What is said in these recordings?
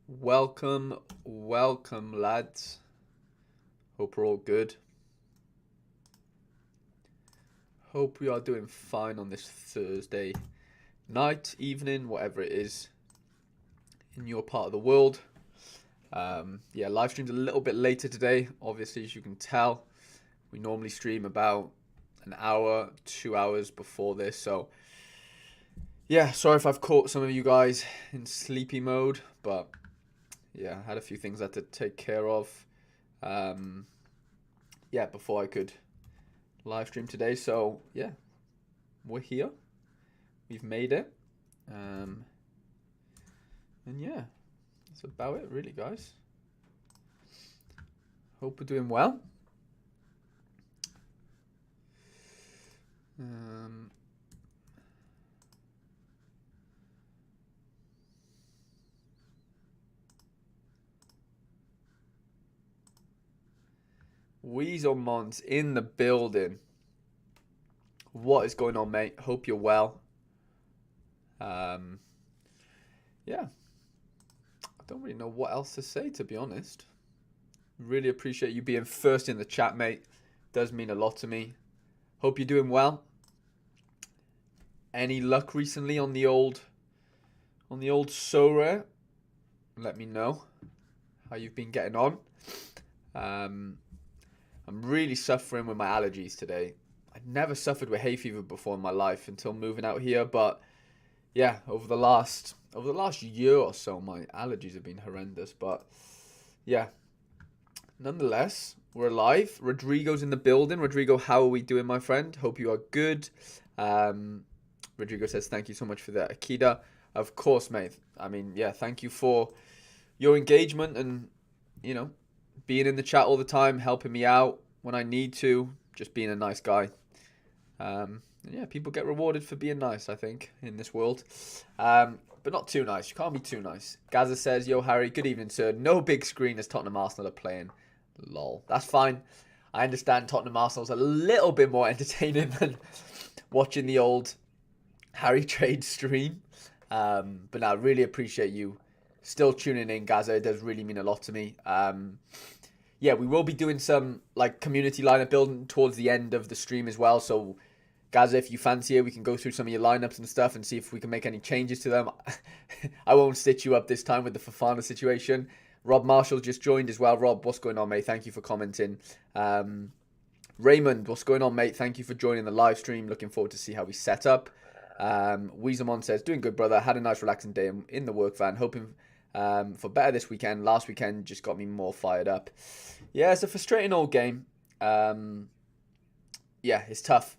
Welcome, lads. Hope we're all good. Hope we are doing fine on this Thursday night, evening, whatever it is in your part of the world. Live stream's a little bit later today. Obviously, as you can tell, we normally stream about an hour, 2 hours before this. So, yeah, sorry if I've caught some of you guys in sleepy mode, but yeah, I had a few things I had to take care of. Before I could live stream today. So yeah, we're here. We've made it. And yeah, that's about it, really, guys. Hope we're doing well. Weaselmon's in the building. What is going on, mate? Hope you're well. I don't really know what else to say, to be honest. Really appreciate you being first in the chat, mate. Does mean a lot to me. Hope you're doing well. Any luck recently on the old Sorare? Let me know how you've been getting on. I'm really suffering with my allergies today. I'd never suffered with hay fever before in my life until moving out here, but yeah, over the last year or so, my allergies have been horrendous. But yeah, nonetheless, we're alive. Rodrigo's in the building. Rodrigo, how are we doing, my friend? Hope you are good. Rodrigo says, thank you so much for that, Akida. Of course, mate. I mean, yeah, thank you for your engagement and, being in the chat all the time, helping me out when I need to, just being a nice guy. People get rewarded for being nice, I think, in this world. But not too nice. You can't be too nice. Gaza says, yo, Harry, good evening, sir. No big screen as Tottenham Arsenal are playing. Lol. That's fine. I understand Tottenham Arsenal's a little bit more entertaining than watching the old Harry Trade stream. But I really appreciate you still tuning in, Gaza. It does really mean a lot to me. We will be doing some community lineup building towards the end of the stream as well. So, Gaza, if you fancy it, we can go through some of your lineups and stuff and see if we can make any changes to them. I won't stitch you up this time with the Fofana situation. Rob Marshall just joined as well. Rob, what's going on, mate? Thank you for commenting. Raymond, what's going on, mate? Thank you for joining the live stream. Looking forward to see how we set up. Weaselmon says, doing good, brother. Had a nice relaxing day in the work van. Hoping for better this weekend. Last weekend just got me more fired up. Yeah, it's a frustrating old game. It's tough.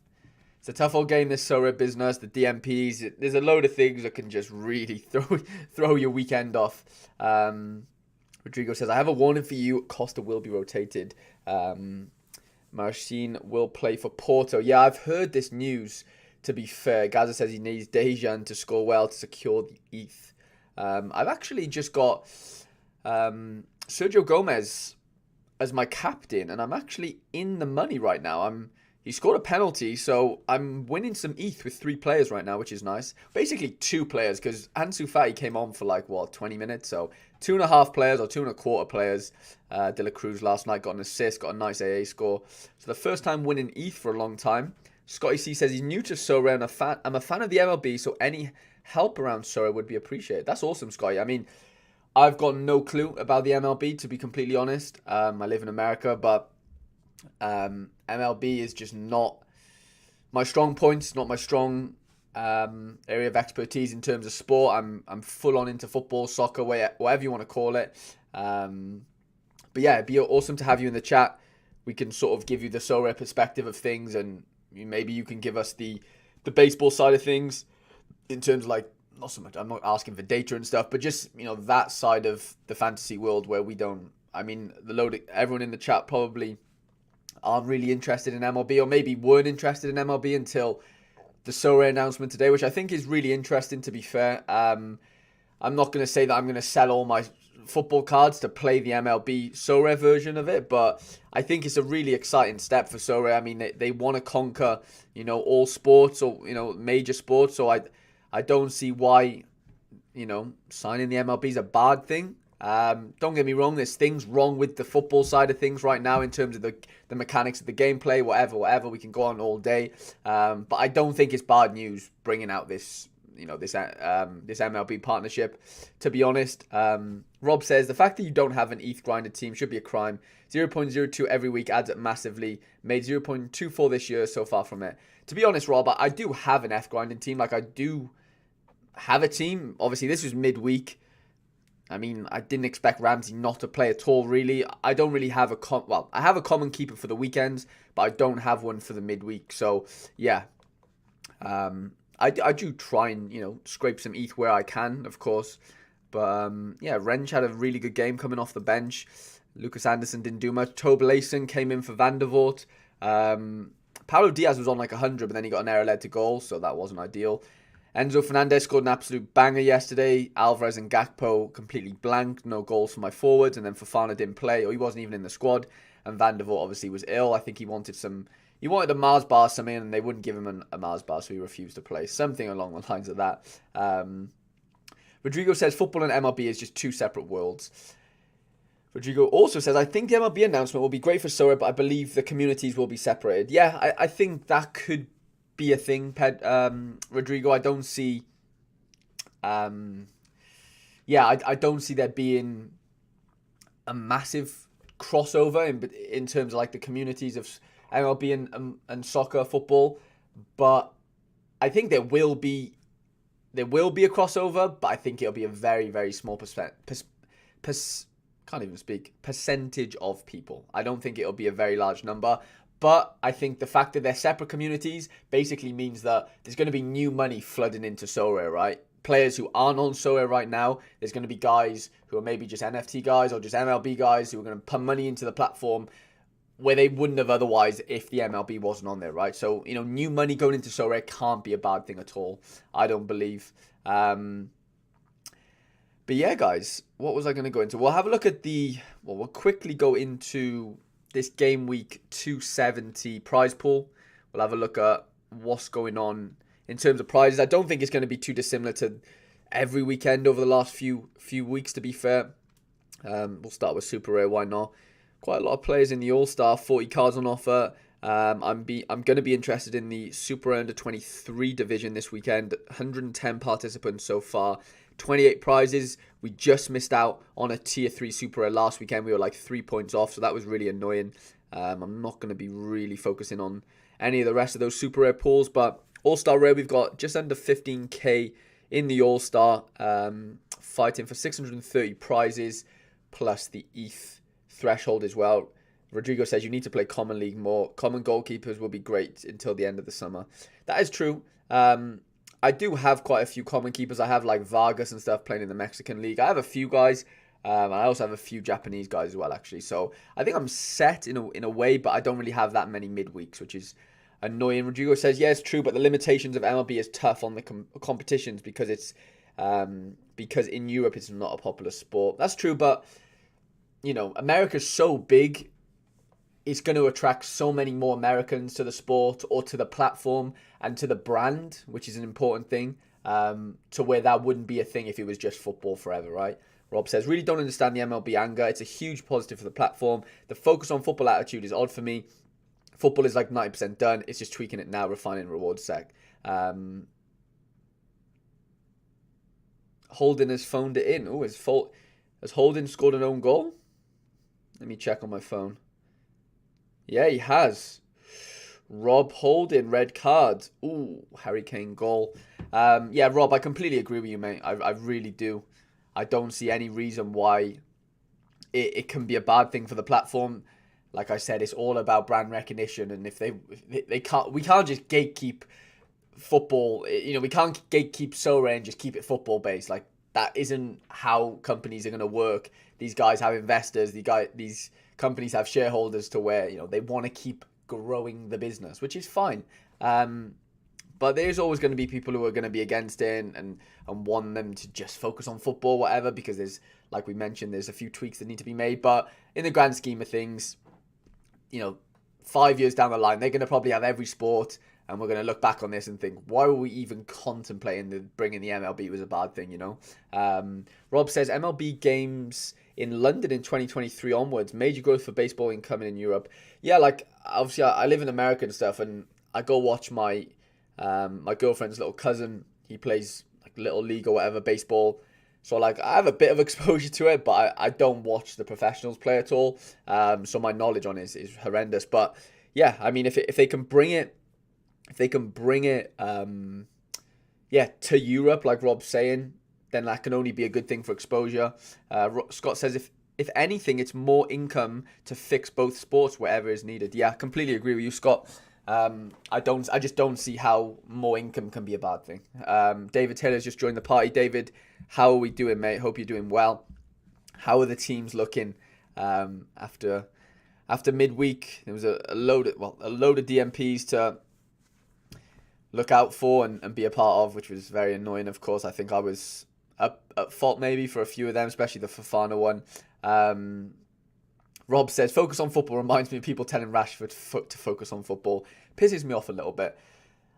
It's a tough old game, this Sorare business, the DMPs. There's a load of things that can just really throw your weekend off. Rodrigo says, I have a warning for you. Costa will be rotated. Marcin will play for Porto. Yeah, I've heard this news, to be fair. Gaza says he needs Dejan to score well to secure the ETH. I've actually just got Sergio Gomez as my captain, and I'm actually in the money right now. He scored a penalty, so I'm winning some ETH with 3 players right now, which is nice. Basically 2 players, because Ansu Fati came on for 20 minutes, so 2.5 players or 2.25 players. De La Cruz last night got an assist, got a nice AA score. So the first time winning ETH for a long time. Scotty C says he's new to Sorare, and I'm a fan of the MLB, so any help around Sorare would be appreciated. That's awesome, Scotty. I mean, I've got no clue about the MLB, to be completely honest. I live in America, but MLB is just not my strong points, not my strong area of expertise in terms of sport. I'm full on into football, soccer, whatever you want to call it. But yeah, it'd be awesome to have you in the chat. We can sort of give you the Sorare perspective of things, and maybe you can give us the baseball side of things in terms of not so much, I'm not asking for data and stuff, but just, that side of the fantasy world where we don't, everyone in the chat probably aren't really interested in MLB, or maybe weren't interested in MLB until the Sorare announcement today, which I think is really interesting, to be fair. I'm not going to say that I'm going to sell all my football cards to play the MLB Sorare version of it, but I think it's a really exciting step for Sorare. I mean, they want to conquer, all sports, or, major sports, so I don't see why, signing the MLB is a bad thing. Don't get me wrong, there's things wrong with the football side of things right now in terms of the mechanics of the gameplay, whatever. We can go on all day. But I don't think it's bad news bringing out this MLB partnership, to be honest. Rob says, the fact that you don't have an ETH grinded team should be a crime. 0.02 every week adds up massively. Made 0.24 this year so far from it. To be honest, Rob, I do have an ETH grinding team. Like, I do have a team. Obviously, this was midweek. I mean, I didn't expect Ramsey not to play at all, really. I don't really have I have a common keeper for the weekends, but I don't have one for the midweek. So, yeah. I do try and, scrape some ETH where I can, of course. But, yeah, Wrench had a really good game coming off the bench. Lucas Anderson didn't do much. Tobelason came in for Van der Voort. Paulo Diaz was on like 100, but then he got an error led to goal, so that wasn't ideal. Enzo Fernandez scored an absolute banger yesterday. Alvarez and Gakpo completely blanked. No goals for my forwards. And then Fofana didn't play, or he wasn't even in the squad. And Van der Voort obviously was ill. I think he wanted a Mars bar something, and they wouldn't give him a Mars bar, so he refused to play. Something along the lines of that. Rodrigo says, football and MLB is just two separate worlds. Rodrigo also says, I think the MLB announcement will be great for Sorare, but I believe the communities will be separated. Yeah, I think that could be a thing, Rodrigo. I don't see I don't see there being a massive crossover in terms of like the communities of MLB and soccer, football, but I think there will be a crossover, but I think it'll be a very, very small percentage of people. I don't think it'll be a very large number. But I think the fact that they're separate communities basically means that there's going to be new money flooding into Sorare, right? Players who aren't on Sorare right now, there's going to be guys who are maybe just NFT guys or just MLB guys who are going to pump money into the platform where they wouldn't have otherwise if the MLB wasn't on there, right? So, new money going into Sorare can't be a bad thing at all, I don't believe. But yeah, guys, what was I going to go into? We'll have a look at we'll quickly go into this Gameweek 270 prize pool. We'll have a look at what's going on in terms of prizes. I don't think it's going to be too dissimilar to every weekend over the last few weeks, to be fair. We'll start with Super Rare, why not? Quite a lot of players in the All-Star, 40 cards on offer. I'm going to be interested in the Super Under 23 division this weekend. 110 participants so far. 28 prizes. We just missed out on a tier 3 Super Rare last weekend. We were like 3 points off, so that was really annoying. I'm not going to be really focusing on any of the rest of those Super Rare pools, but All-Star Rare, we've got just under 15k in the All-Star, fighting for 630 prizes, plus the ETH threshold as well. Rodrigo says you need to play Common League more. Common goalkeepers will be great until the end of the summer. That is true. I do have quite a few common keepers. I have like Vargas and stuff playing in the Mexican League. I have a few guys. And I also have a few Japanese guys as well, actually. So I think I'm set in a way, but I don't really have that many midweeks, which is annoying. Rodrigo says, yeah, it's true, but the limitations of MLB is tough on the competitions because because in Europe it's not a popular sport. That's true, but America's so big. It's going to attract so many more Americans to the sport or to the platform and to the brand, which is an important thing, to where that wouldn't be a thing if it was just football forever, right? Rob says, really don't understand the MLB anger. It's a huge positive for the platform. The focus on football attitude is odd for me. Football is like 90% done. It's just tweaking it now, refining rewards sec. Holden has phoned it in. Oh, has Holden scored an own goal? Let me check on my phone. Yeah, he has. Rob Holding, red card. Ooh, Harry Kane goal. Yeah, Rob, I completely agree with you, mate. I really do. I don't see any reason why it can be a bad thing for the platform. Like I said, it's all about brand recognition, and if we can't just gatekeep football. We can't gatekeep Sorare and just keep it football based. Like that isn't how companies are going to work. These guys have investors. These companies have shareholders to where they want to keep growing the business, which is fine. But there's always going to be people who are going to be against it and want them to just focus on football, whatever, because there's, like we mentioned, there's a few tweaks that need to be made. But in the grand scheme of things, 5 years down the line, they're going to probably have every sport, and we're going to look back on this and think, why were we even contemplating bringing the MLB was a bad thing, Rob says, MLB games in London in 2023 onwards, major growth for baseball incoming in Europe. Yeah, like, obviously, I live in America and stuff, and I go watch my girlfriend's little cousin. He plays, like, little league or whatever, baseball. So, like, I have a bit of exposure to it, but I don't watch the professionals play at all. So my knowledge on it is horrendous. But, yeah, I mean, if they can bring it, to Europe, like Rob's saying, then that can only be a good thing for exposure. Scott says, if anything, it's more income to fix both sports wherever is needed. Yeah, completely agree with you, Scott. I just don't see how more income can be a bad thing. David Taylor's just joined the party. David, how are we doing, mate? Hope you're doing well. How are the teams looking after midweek? There was a load of DMPs to look out for and be a part of, which was very annoying. Of course, I think I was at fault maybe for a few of them, especially the Fofana one. Rob says, focus on football reminds me of people telling Rashford to focus on football. Pisses me off a little bit.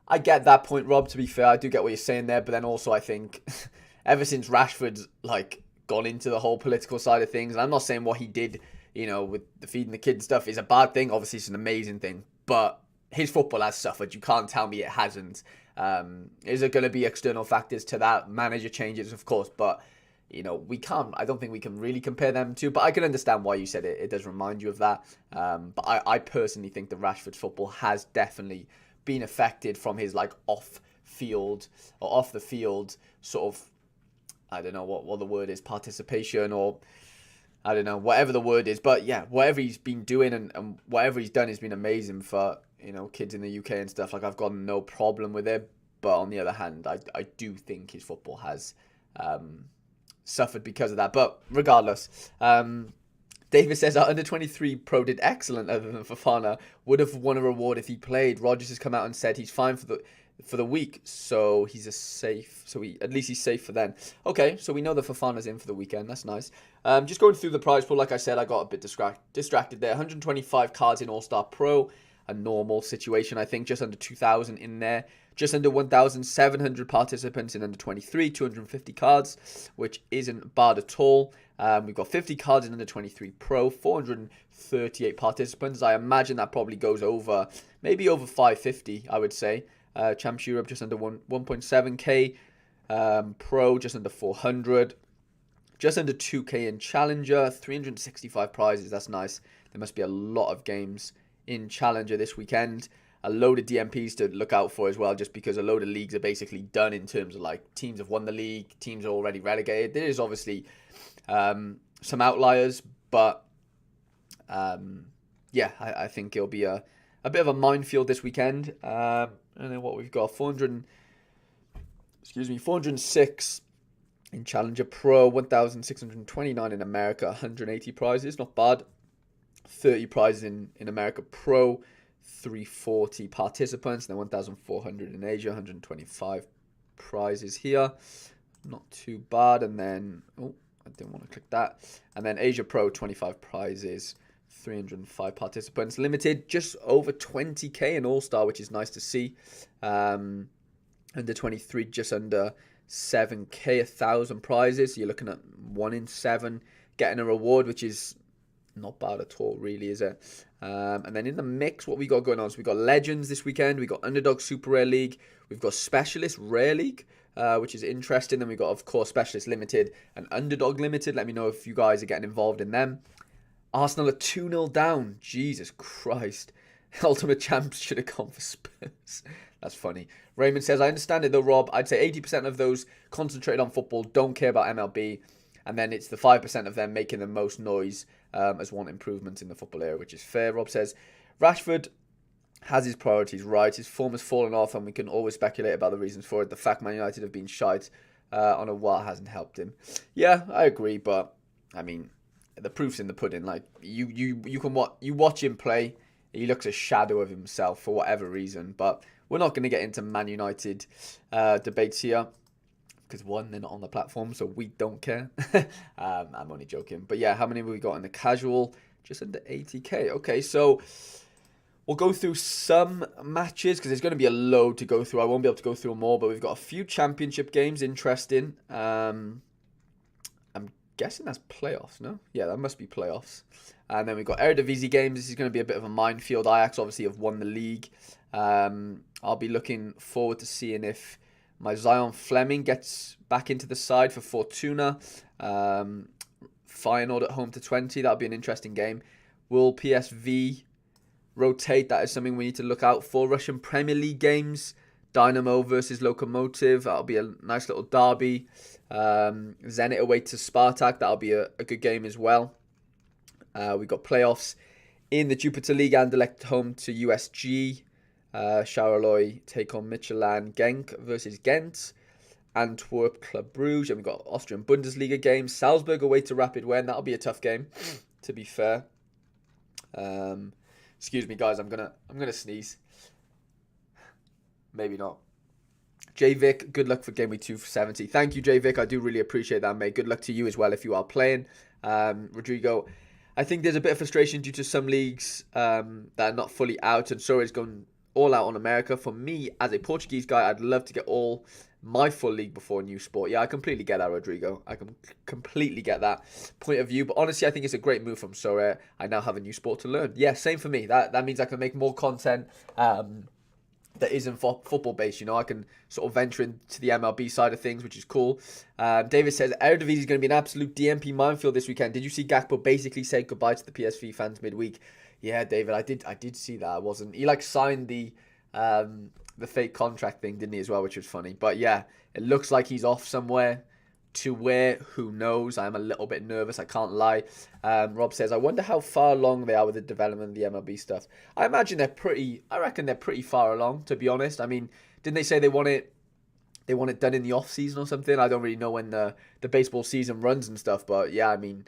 I get that point, Rob, to be fair. I do get what you're saying there. But then also I think ever since Rashford's gone into the whole political side of things, and I'm not saying what he did, with the feeding the kids stuff is a bad thing. Obviously, it's an amazing thing. But his football has suffered. You can't tell me it hasn't. Is there going to be external factors to that? Manager changes, of course. But I don't think we can really compare them to, but I can understand why you said it. It does remind you of that. But I personally think that Rashford's football has definitely been affected from his off the field sort of, I don't know what the word is, participation, or I don't know, whatever the word is. But yeah, whatever he's been doing and whatever he's done has been amazing for, kids in the UK and stuff. I've got no problem with it. But on the other hand, I do think his football has suffered because of that. But regardless, David says our under-23 pro did excellent other than Fofana. Would have won a reward if he played. Rogers has come out and said he's fine for the week, so he's at least he's safe for then. Okay, so we know that Fofana's in for the weekend. That's nice. Just going through the prize pool, like I said, I got a bit distracted there. 125 cards in All-Star Pro, a normal situation, I think, just under 2,000 in there. Just under 1,700 participants in under 23, 250 cards, which isn't bad at all. We've got 50 cards in under 23 Pro, 438 participants. I imagine that probably goes over, maybe over 550, I would say. Champs Europe just under 1.7k. Pro just under 400. Just under 2k in Challenger, 365 prizes. That's nice. There must be a lot of games in Challenger this weekend. A load of DMPs to look out for as well, just because a load of leagues are basically done in terms of teams have won the league, teams are already relegated. There is obviously some outliers, but I think it'll be a bit of a minefield this weekend. And then what we've got, 406 in Challenger Pro, 1,629 in America, 180 prizes, not bad. 30 prizes in America Pro, 340 participants, and then 1,400 in Asia, 125 prizes here. Not too bad. And then, I didn't want to click that. And then Asia Pro, 25 prizes, 305 participants. Limited, just over 20k in All-Star, which is nice to see. Under 23, just under 7k, 1,000 prizes. So you're looking at 1 in 7 getting a reward, which is not bad at all, really, is it? And then in the mix, what we got going on? So we got Legends this weekend. We got Underdog Super Rare League. We've got Specialist Rare League, which is interesting. Then we got, of course, Specialist Limited and Underdog Limited. Let me know if you guys are getting involved in them. Arsenal are 2-0 down. Jesus Christ. Ultimate Champs should have gone for Spurs. That's funny. Raymond says, I understand it though, Rob. I'd say 80% of those concentrated on football don't care about MLB. And then it's the 5% of them making the most noise as want improvements in the football area, which is fair. Rob says, Rashford has his priorities right. His form has fallen off, and we can always speculate about the reasons for it. The fact Man United have been shite on a while hasn't helped him. Yeah, I agree, but I mean, the proof's in the pudding. You watch him play, he looks a shadow of himself for whatever reason. But We're not going to get into Man United debates here. Because one, they're not on the platform, so we don't care. I'm only joking. But yeah, how many have we got in the casual? Just under 80k. Okay, so we'll go through some matches because there's going to be a load to go through. I won't be able to go through them all, but we've got a few championship games. Interesting. I'm guessing that's playoffs, no? Yeah, that must be playoffs. And then we've got Eredivisie games. This is going to be a bit of a minefield. Ajax obviously have won the league. I'll be looking forward to seeing if my Zion Fleming gets back into the side for Fortuna. Feyenoord at home to 20. That'll be an interesting game. Will PSV rotate? That is something we need to look out for. Russian Premier League games. Dynamo versus Lokomotiv. That'll be a nice little derby. Zenit away to Spartak. That'll be a good game as well. We've got playoffs in the Jupiter League. Anderlecht home to USG. Charleroi take on Midtjylland. Genk versus Ghent. Antwerp Club Brugge. And we've got Austrian Bundesliga games. Salzburg away to Rapid Wien. That'll be a tough game, to be fair. Excuse me, guys. I'm gonna sneeze. Maybe not. J-Vic, good luck for Game Week 270. Thank you, J-Vic. I do really appreciate that, mate. Good luck to you as well if you are playing. Rodrigo, I think there's a bit of frustration due to some leagues that are not fully out, and Sorare's going all out on America. For me, as a Portuguese guy, I'd love to get all my full league before a new sport. Yeah, I completely get that, Rodrigo. I can completely get that point of view. But honestly, I think it's a great move from Sorare. I now have a new sport to learn. Yeah, same for me. That means I can make more content that isn't football based. I can sort of venture into the MLB side of things, which is cool. David says Eredivisie is going to be an absolute DMP minefield this weekend. Did you see Gakpo basically say goodbye to the PSV fans midweek? Yeah, David, I did see that. He signed the fake contract thing, didn't he, as well, which was funny. But yeah, it looks like he's off somewhere. To where, who knows? I'm a little bit nervous, I can't lie. Rob says, I wonder how far along they are with the development of the MLB stuff. I reckon they're pretty far along, to be honest. I mean, didn't they say they want it done in the off season or something? I don't really know when the baseball season runs and stuff, but yeah, I mean,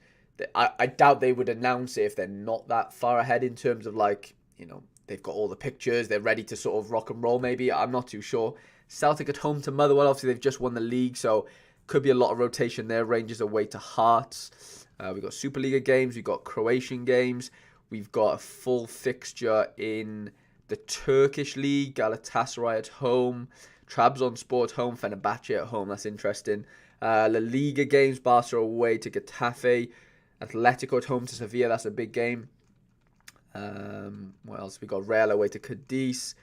I doubt they would announce it if they're not that far ahead in terms of they've got all the pictures, they're ready to sort of rock and roll maybe. I'm not too sure. Celtic at home to Motherwell. Obviously, they've just won the league, so could be a lot of rotation there. Rangers away to Hearts. We've got Superliga games. We've got Croatian games. We've got a full fixture in the Turkish league. Galatasaray at home. Trabzonspor at home. Fenerbahce at home. That's interesting. La Liga games. Barca away to Getafe. Atletico at home to Sevilla. That's a big game. What else? We've got Real away to Cadiz.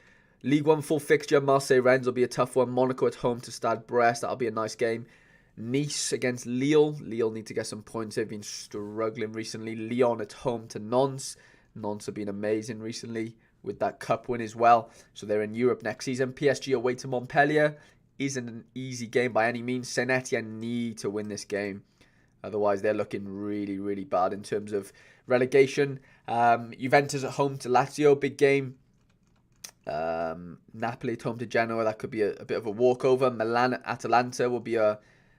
League One full fixture. Marseille-Rennes will be a tough one. Monaco at home to Stade Brest. That'll be a nice game. Nice against Lille. Lille need to get some points. They've been struggling recently. Lyon at home to Nantes. Nantes have been amazing recently with that cup win as well. So they're in Europe next season. PSG away to Montpellier. Isn't an easy game by any means. Saint Etienne need to win this game. Otherwise, they're looking really, really bad in terms of relegation. Juventus at home to Lazio. Big game. Napoli at home to Genoa. That could be a bit of a walkover. Milan at Atalanta will be a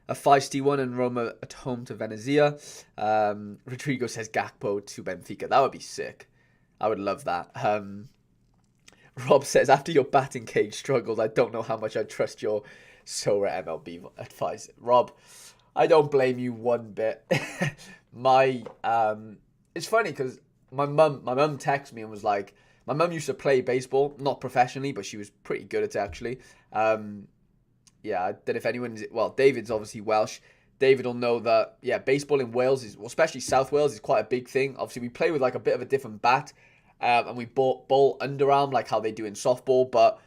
feisty one, and Roma at home to Venezia. Rodrigo says Gakpo to Benfica. That would be sick. I would love that. Rob says, after your batting cage struggles, I don't know how much I trust your Sorare MLB advice. Rob, I don't blame you one bit. It's funny because my mum texted me and was like, my mum used to play baseball, not professionally, but she was pretty good at it actually. Yeah, I don't know if anyone's... Well, David's obviously Welsh. David will know that, yeah, baseball in Wales, especially South Wales, is quite a big thing. Obviously, we play with a bit of a different bat. And we bowl underarm like how they do in softball. But,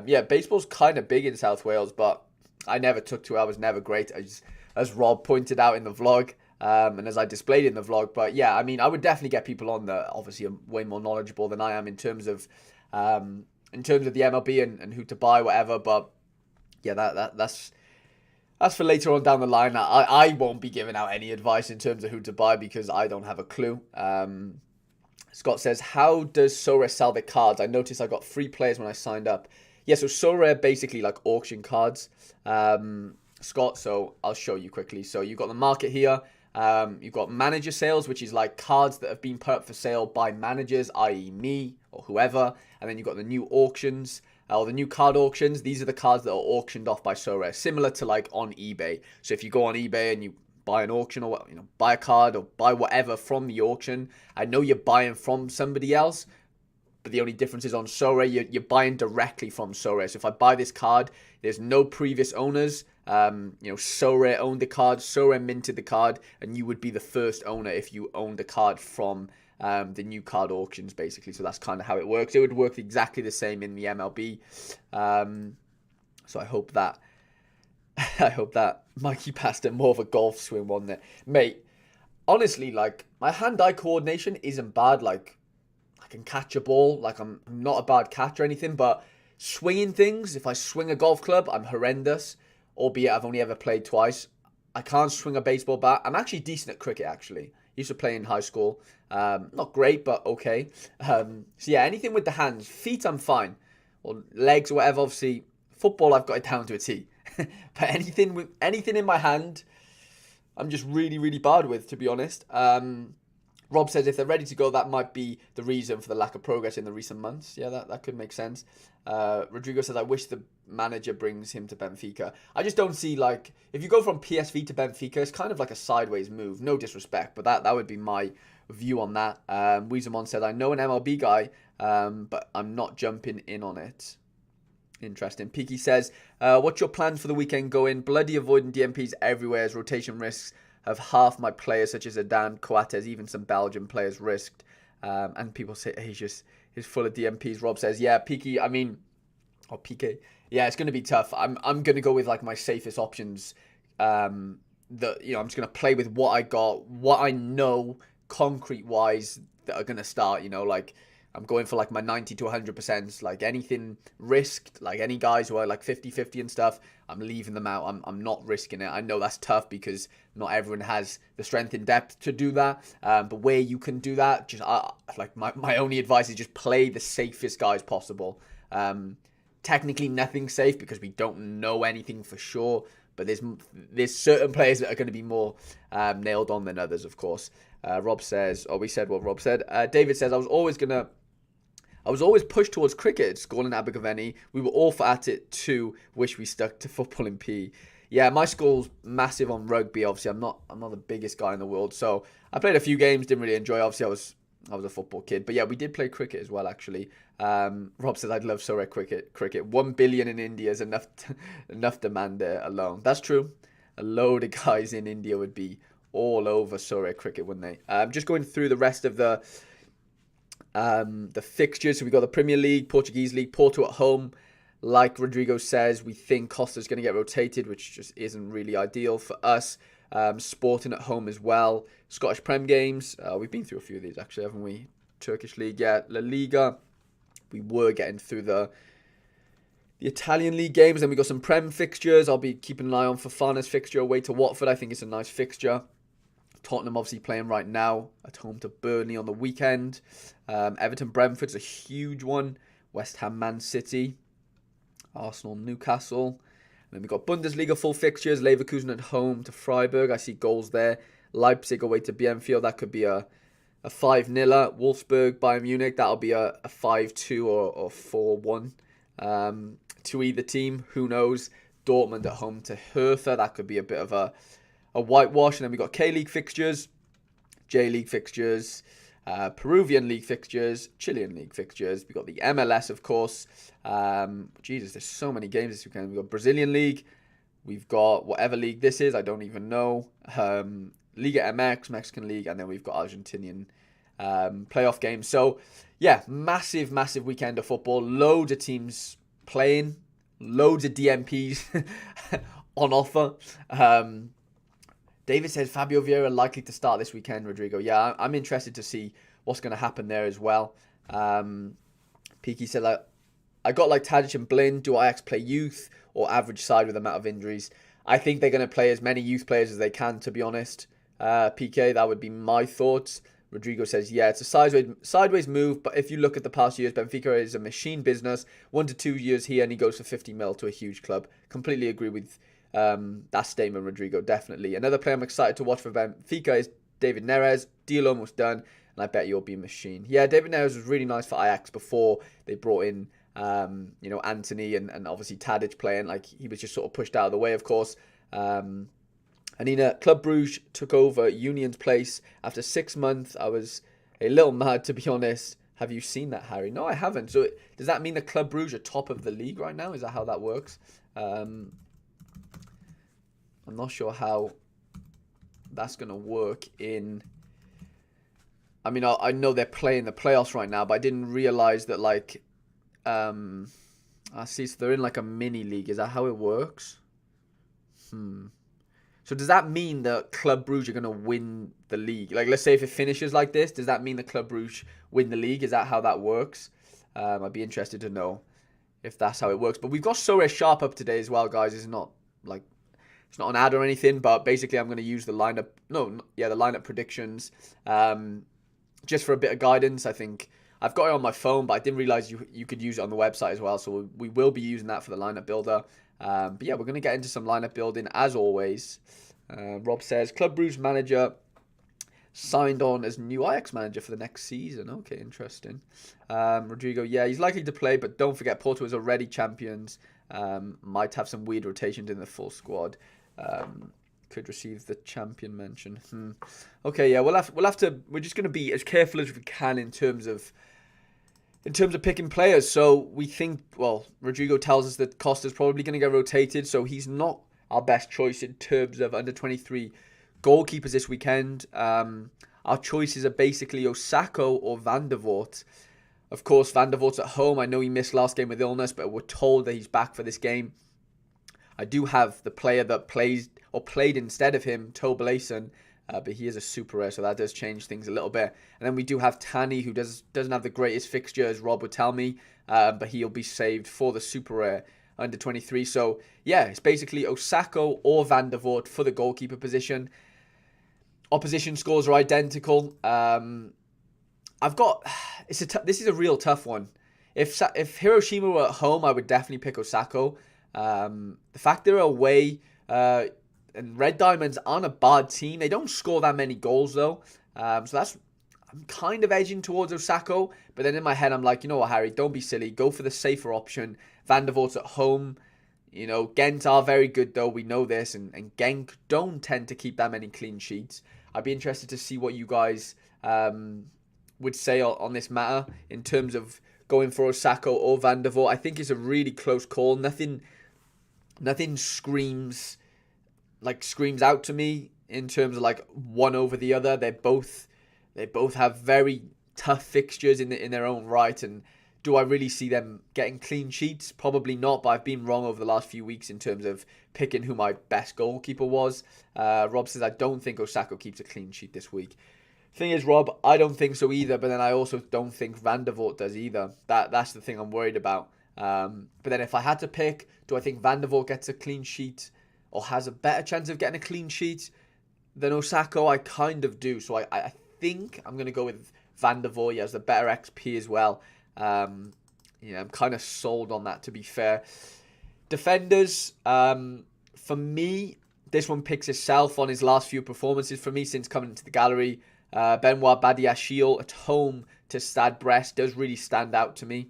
yeah, baseball's kind of big in South Wales. But I never took to it. I was never great, as Rob pointed out in the vlog. And as I displayed in the vlog. But, yeah, I mean, I would definitely get people on that obviously are way more knowledgeable than I am in terms of the MLB and who to buy, whatever. But... yeah, that's for later on down the line. I won't be giving out any advice in terms of who to buy because I don't have a clue. Scott says, how does Sorare sell their cards? I noticed I got 3 players when I signed up. Yeah, so Sorare basically auction cards, Scott, so I'll show you quickly. So you've got the market here. You've got manager sales, which is cards that have been put up for sale by managers, i.e. me or whoever. And then you've got the new auctions. or the new card auctions, these are the cards that are auctioned off by Sorare, similar to like on eBay. So if you go on eBay and you buy an auction, or buy a card or buy whatever from the auction, I know you're buying from somebody else, but the only difference is on Sorare, you're buying directly from Sorare. So if I buy this card, there's no previous owners. Sorare owned the card, Sorare minted the card, and you would be the first owner if you owned the card from the new card auctions, basically. So that's kind of how it works. It would work exactly the same in the MLB. So I hope that Mikey passed it more of a golf swing one there, mate. Honestly, like, my hand-eye coordination isn't bad. Like, I can catch a ball. Like, I'm not a bad catcher or anything, but swinging things, if I swing a golf club, I'm horrendous. Albeit I've only ever played twice. I can't swing a baseball bat. I'm actually decent at cricket, actually. Used to play in high school. Not great, but okay. So yeah, anything with the hands. Feet, I'm fine. Or legs or whatever. Obviously, football, I've got it down to a T. But anything in my hand, I'm just really, really bad with, to be honest. Rob says if they're ready to go, that might be the reason for the lack of progress in the recent months. Yeah, that could make sense. Rodrigo says, I wish the manager brings him to Benfica. I just don't see, like, if you go from PSV to Benfica, it's kind of like a sideways move. No disrespect, but that would be my view on that. Weezamon said, I know an MLB guy, but I'm not jumping in on it. Interesting. Peaky says, what's your plans for the weekend going? Bloody avoiding DMPs everywhere as rotation risks have half my players, such as Adan, Coates, even some Belgian players risked. And people say he's full of DMPs. Rob says, yeah, Peaky, PK. Yeah, it's going to be tough. I'm going to go with like my safest options. I'm just going to play with what I got, what I know concrete wise that are going to start, like I'm going for like my 90 to 100%, like anything risked, like any guys who are like 50-50 and stuff, I'm leaving them out. I'm not risking it. I know that's tough because not everyone has the strength in depth to do that. But where you can do that, just like my only advice is just play the safest guys possible. Technically nothing safe because we don't know anything for sure. But there's certain players that are going to be more nailed on than others, of course. Rob says, we said what Rob said. David says, I was always pushed towards cricket, school in Abergavenny. We were awful at it too. Wish we stuck to football in PE. Yeah, my school's massive on rugby. Obviously, I'm not the biggest guy in the world. So I played a few games, didn't really enjoy. Obviously, I was a football kid. But yeah, we did play cricket as well, actually. Rob says, I'd love Sorare cricket. 1 billion in India is enough demand there alone. That's true. A load of guys in India would be all over Sorare cricket, wouldn't they? Just going through the rest of the fixtures. So we got the Premier League, Portuguese League, Porto at home. Like Rodrigo says, we think Costa's going to get rotated, which just isn't really ideal for us. Sporting at home as well. Scottish Prem games. We've been through a few of these actually, haven't we? Turkish League, yeah. La Liga. We were getting through the Italian League games. Then we got some Prem fixtures. I'll be keeping an eye on Fofana's fixture away to Watford. I think it's a nice fixture. Tottenham obviously playing right now at home to Burnley on the weekend. Everton Brentford's a huge one. West Ham Man City. Arsenal Newcastle. And then we've got Bundesliga full fixtures. Leverkusen at home to Freiburg. I see goals there. Leipzig away to Bielefeld. That could be a 5-0. Wolfsburg Bayern Munich. That'll be a 5-2 or 4-1 to either team. Who knows? Dortmund at home to Hertha. That could be a bit of a whitewash. And then we've got K-League fixtures, J-League fixtures, Peruvian League fixtures, Chilean League fixtures. We've got the MLS, of course. Jesus, there's so many games this weekend. We've got Brazilian League. We've got whatever league this is. I don't even know. Liga MX, Mexican League. And then we've got Argentinian playoff games. So, yeah, massive, massive weekend of football. Loads of teams playing. Loads of DMPs on offer. David says Fabio Vieira likely to start this weekend, Rodrigo. Yeah, I'm interested to see what's going to happen there as well. Peaky said, I got like Tadic and Blind. Do Ajax play youth or average side with the amount of injuries? I think they're going to play as many youth players as they can, to be honest. PK, that would be my thoughts. Rodrigo says, yeah, it's a sideways move, but if you look at the past years, Benfica is a machine business. 1 to 2 years here and he goes for 50 mil to a huge club. Completely agree with that statement, Rodrigo, definitely. Another player I'm excited to watch for Benfica is David Neres. Deal almost done, and I bet you'll be a machine. Yeah, David Neres was really nice for Ajax before they brought in Anthony and obviously Tadic playing. Like, he was just sort of pushed out of the way, of course. Club Brugge took over Union's place after 6 months. I was a little mad, to be honest. Have you seen that, Harry? No, I haven't. So does that mean that Club Brugge are top of the league right now? Is that how that works? I'm not sure how that's going to work in... I mean, I know they're playing the playoffs right now, but I didn't realize that, like... I see, so they're in like a mini league. Is that how it works? So does that mean that Club Brugge are going to win the league? Like, let's say if it finishes like this, does that mean that Club Brugge win the league? Is that how that works? I'd be interested to know if that's how it works. But we've got Sorare Sharp up today as well, guys. It's not an ad or anything, but basically I'm going to use the lineup. The lineup predictions, just for a bit of guidance. I think I've got it on my phone, but I didn't realize you could use it on the website as well. So we will be using that for the lineup builder. But yeah, we're going to get into some lineup building as always. Rob says Club Brugge manager signed on as new Ajax manager for the next season. Okay, interesting. Rodrigo, yeah, he's likely to play, but don't forget Porto is already champions. Might have some weird rotations in the full squad. Could receive the champion mention. Okay, yeah, we'll have to. We're just going to be as careful as we can in terms of picking players. So we think, well, Rodrigo tells us that Costa's probably going to get rotated, so he's not our best choice in terms of under 23 goalkeepers this weekend. Our choices are basically Osako or Van der Voort. Of course, Van der Voort's at home. I know he missed last game with illness, but we're told that he's back for this game. I do have the player that played instead of him, Tobelason, but he is a super rare, so that does change things a little bit. And then we do have Tani, who doesn't have the greatest fixture, as Rob would tell me, but he'll be saved for the super rare under 23. So yeah, it's basically Osako or Van der Voort for the goalkeeper position. Opposition scores are identical. This is a real tough one. If Hiroshima were at home, I would definitely pick Osako. The fact they're away, and Red Diamonds aren't a bad team. They don't score that many goals though. I'm kind of edging towards Osako, but then in my head I'm like, you know what, Harry, don't be silly. Go for the safer option. Van der Voort's at home. Ghent are very good though. We know this, and Genk don't tend to keep that many clean sheets. I'd be interested to see what you guys would say on this matter in terms of going for Osako or Van der Voort. I think it's a really close call. Nothing screams out to me in terms of like one over the other. They both have very tough fixtures in their own right, and do I really see them getting clean sheets? Probably not, but I've been wrong over the last few weeks in terms of picking who my best goalkeeper was. Rob says, I don't think Osako keeps a clean sheet this week. Thing is, Rob, I don't think so either, but then I also don't think Van der Voort does either. That's the thing I'm worried about. But then if I had to pick, do I think Van der Voort gets a clean sheet or has a better chance of getting a clean sheet than Osako? I kind of do. So I think I'm going to go with Van der Voort. He has the better XP as well. I'm kind of sold on that, to be fair. Defenders, for me, this one picks itself on his last few performances for me since coming into the gallery. Benoit Badiashile at home to Stade Brest does really stand out to me.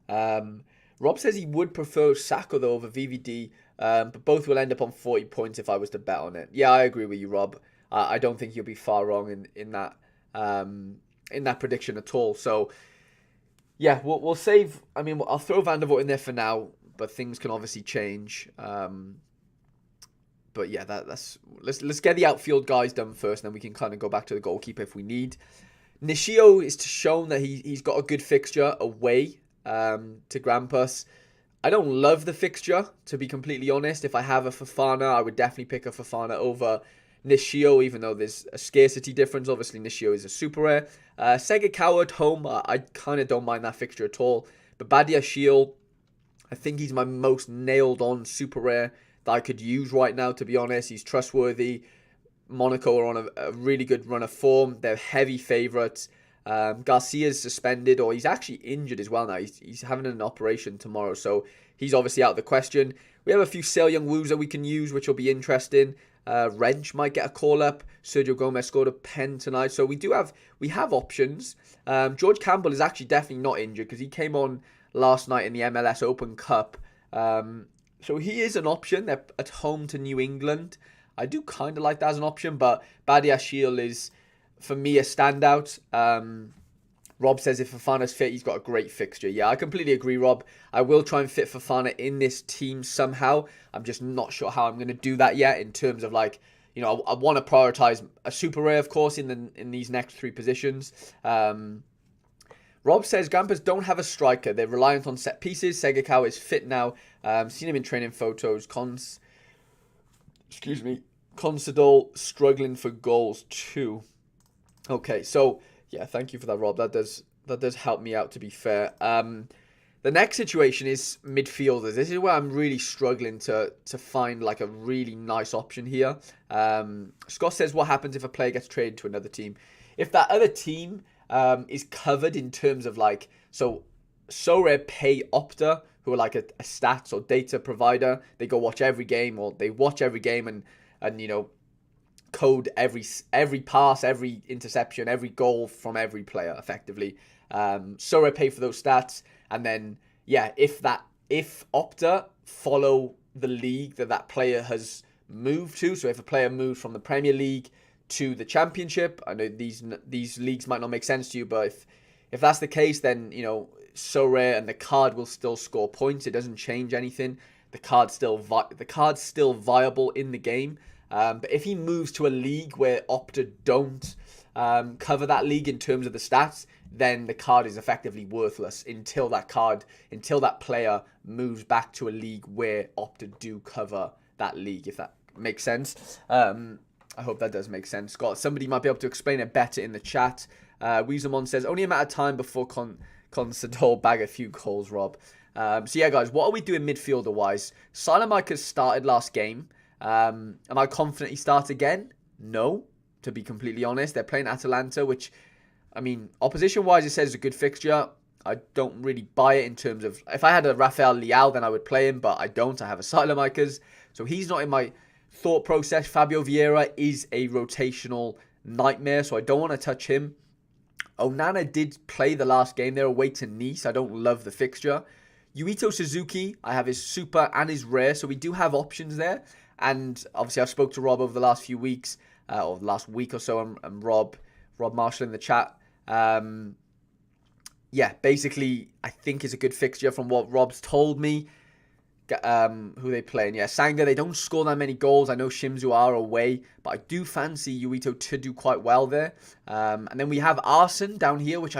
Rob says he would prefer Osako though over VVD, but both will end up on 40 points if I was to bet on it. Yeah, I agree with you, Rob. I don't think you'll be far wrong in that prediction at all. So yeah, we'll save. I mean, I'll throw Van der Voort in there for now, but things can obviously change. But yeah, let's get the outfield guys done first, and then we can kind of go back to the goalkeeper if we need. Nishio is shown that he's got a good fixture away to Grampus. I don't love the fixture, to be completely honest. If I have a Fofana, I would definitely pick a Fofana over Nishio, even though there's a scarcity difference. Obviously, Nishio is a super rare. Segakawa at home, I kind of don't mind that fixture at all. But Badiashile, I think he's my most nailed-on super rare that I could use right now, to be honest. He's trustworthy. Monaco are on a really good run of form. They're heavy favourites. Garcia's suspended, or he's actually injured as well now. He's having an operation tomorrow, so he's obviously out of the question. We have a few Sale Young Woos that we can use, which will be interesting. Wrench might get a call-up. Sergio Gomez scored a pen tonight, so we have options. George Campbell is actually definitely not injured because he came on last night in the MLS Open Cup. So he is an option. They're at home to New England. I do kind of like that as an option, but Badiashile is, for me, a standout. Rob says if Fofana's fit, he's got a great fixture. Yeah, I completely agree, Rob. I will try and fit Fofana in this team somehow. I'm just not sure how I'm going to do that yet in terms of like, you know, I want to prioritize a super rare, of course, in these next three positions. Rob says Grampus don't have a striker. They're reliant on set pieces. Segakao is fit now. Seen him in training photos. Consadole struggling for goals too. Okay, so yeah, thank you for that, Rob. That does help me out, to be fair. The next situation is midfielders. This is where I'm really struggling to find like a really nice option here. Scott says, what happens if a player gets traded to another team? If that other team is covered in terms of like, so Sorare pay Opta, who are like a stats or data provider. They go watch every game, or they watch every game and you know, code every pass, every interception, every goal from every player effectively. Sorare pay for those stats, and then yeah, if Opta follow the league that player has moved to, so if a player moved from the Premier League to the Championship, I know these leagues might not make sense to you, but if that's the case, then you know Sorare and the card will still score points. It doesn't change anything. The card's still viable in the game. But if he moves to a league where Opta don't cover that league in terms of the stats, then the card is effectively worthless until that player moves back to a league where Opta do cover that league, if that makes sense. I hope that does make sense, Scott. Somebody might be able to explain it better in the chat. Weezermon says, only a matter of time before Consadole bag a few goals, Rob. So yeah, guys, what are we doing midfielder-wise? Salamakas started last game. Am I confident he starts again? No, to be completely honest. They're playing Atalanta, which, I mean, opposition-wise, it says a good fixture. I don't really buy it in terms of, if I had a Rafael Leao, then I would play him, but I don't. I have a Salamakas, so he's not in my thought process. Fabio Vieira is a rotational nightmare, so I don't want to touch him. Onana did play the last game. They're away to Nice. I don't love the fixture. Yuito Suzuki, I have his super and his rare, so we do have options there. And obviously, I've spoke to Rob over the last few weeks, or the last week or so, and Rob Marshall in the chat. Yeah, basically, I think it's a good fixture from what Rob's told me. Who they playing? Yeah, Sanga, they don't score that many goals. I know Shimizu are away, but I do fancy Yuito to do quite well there. And then we have Arsene down here, which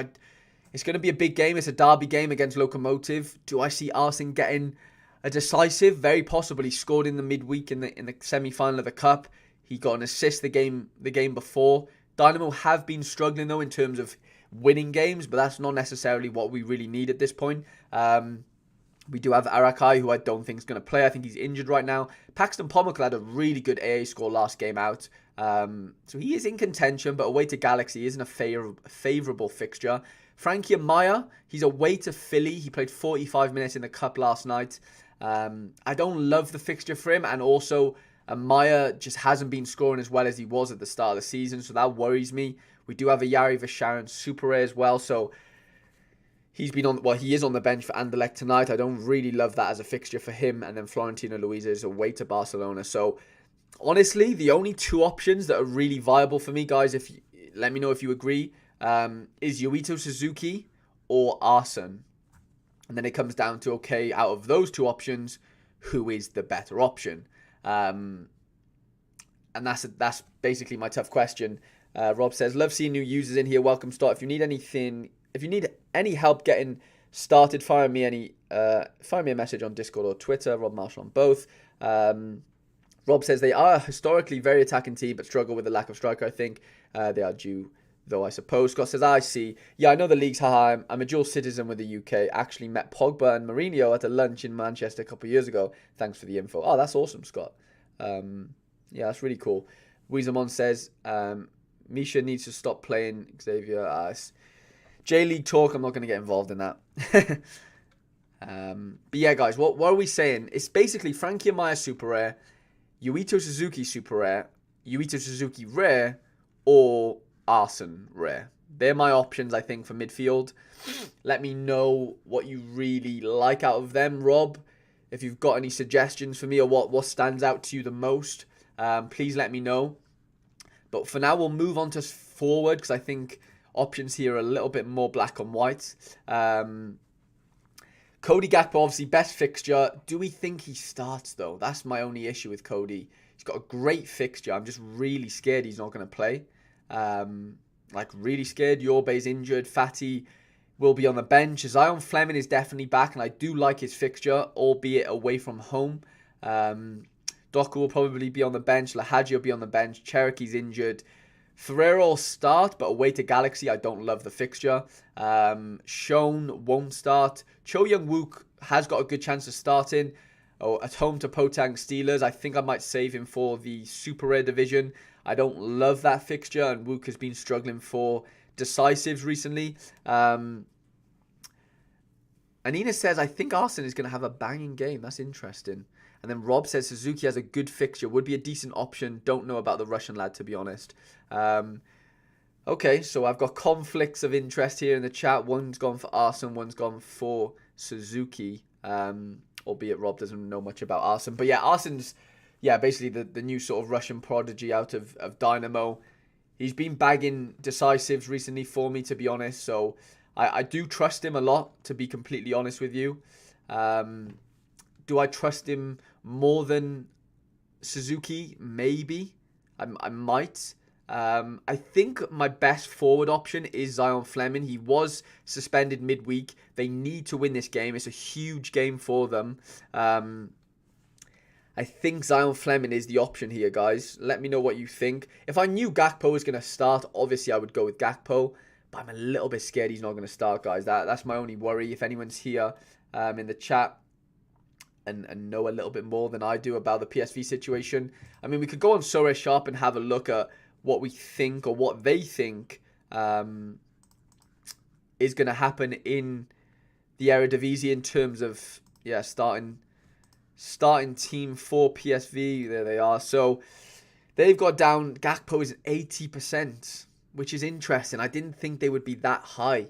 it's going to be a big game. It's a derby game against Lokomotiv. Do I see Arsene getting a decisive? Very possible. He scored in the midweek in the semi-final of the Cup. He got an assist the game before. Dynamo have been struggling, though, in terms of winning games, but that's not necessarily what we really need at this point. We do have Arakai, who I don't think is going to play. I think he's injured right now. Paxton Pomykal had a really good AA score last game out. So he is in contention, but away to Galaxy isn't a favourable fixture. Frankie Amaya, he's away to Philly. He played 45 minutes in the Cup last night. I don't love the fixture for him, and also Amaya just hasn't been scoring as well as he was at the start of the season, so that worries me. We do have a Yari Visharan Super Rare as well, so he is on the bench for Anderlecht tonight. I don't really love that as a fixture for him. And then Florentino Luisa is away to Barcelona. So, honestly, the only two options that are really viable for me, guys, let me know if you agree, is Yuito Suzuki or Arsene. And then it comes down to, okay, out of those two options, who is the better option? And that's basically my tough question. Rob says, love seeing new users in here. Welcome, Start. If you need any help getting started, fire me a message on Discord or Twitter. Rob Marshall on both. Rob says they are a historically very attacking team, but struggle with the lack of striker. I think they are due, though, I suppose. Scott says, I see. Yeah, I know the league's high. I'm a dual citizen with the UK. Actually met Pogba and Mourinho at a lunch in Manchester a couple of years ago. Thanks for the info. Oh, that's awesome, Scott. Yeah, that's really cool. Weezermon says, Misha needs to stop playing Xavier. J-League talk, I'm not going to get involved in that. But yeah, guys, what are we saying? It's basically Frankie Amaya Super Rare, Yuito Suzuki Super Rare, Yuito Suzuki Rare, or Arsene Rare. they're my options, I think, for midfield. Let me know what you really like out of them, Rob. If you've got any suggestions for me or what stands out to you the most, please let me know. But for now, we'll move on to forward because I think options here are a little bit more black and white. Cody Gakpo, obviously, best fixture. Do we think he starts, though? That's my only issue with Cody. He's got a great fixture. I'm just really scared he's not going to play. Really scared. Yorbe's injured. Fatty will be on the bench. Zion Fleming is definitely back, and I do like his fixture, albeit away from home. Doku will probably be on the bench. Lahaji will be on the bench. Cherokee's injured. Ferreira will start, but away to Galaxy, I don't love the fixture. Shone won't start. Cho Young-wook has got a good chance of starting. At home to Potang Steelers, I think I might save him for the Super Rare division. I don't love that fixture, and Wook has been struggling for decisives recently. Anina says, I think Arsene is going to have a banging game. That's interesting. And then Rob says Suzuki has a good fixture. Would be a decent option. Don't know about the Russian lad, to be honest. Okay, so I've got conflicts of interest here in the chat. One's gone for Arsene, one's gone for Suzuki. Albeit Rob doesn't know much about Arsene. But yeah, Arsene's basically the new sort of Russian prodigy out of Dynamo. He's been bagging decisives recently for me, to be honest. So I do trust him a lot, to be completely honest with you. Do I trust him more than Suzuki? Maybe. I might. I think my best forward option is Zion Fleming. He was suspended midweek. They need to win this game. It's a huge game for them. I think Zion Fleming is the option here, guys. Let me know what you think. If I knew Gakpo was going to start, obviously I would go with Gakpo. But I'm a little bit scared he's not going to start, guys. That's my only worry. If anyone's here in the chat and know a little bit more than I do about the PSV situation, I mean, we could go on Sorare Sharp and have a look at what we think or what they think is going to happen in the Eredivisie in terms of starting team for PSV. There they are. So they've got down Gakpo is 80%, which is interesting. I didn't think they would be that high,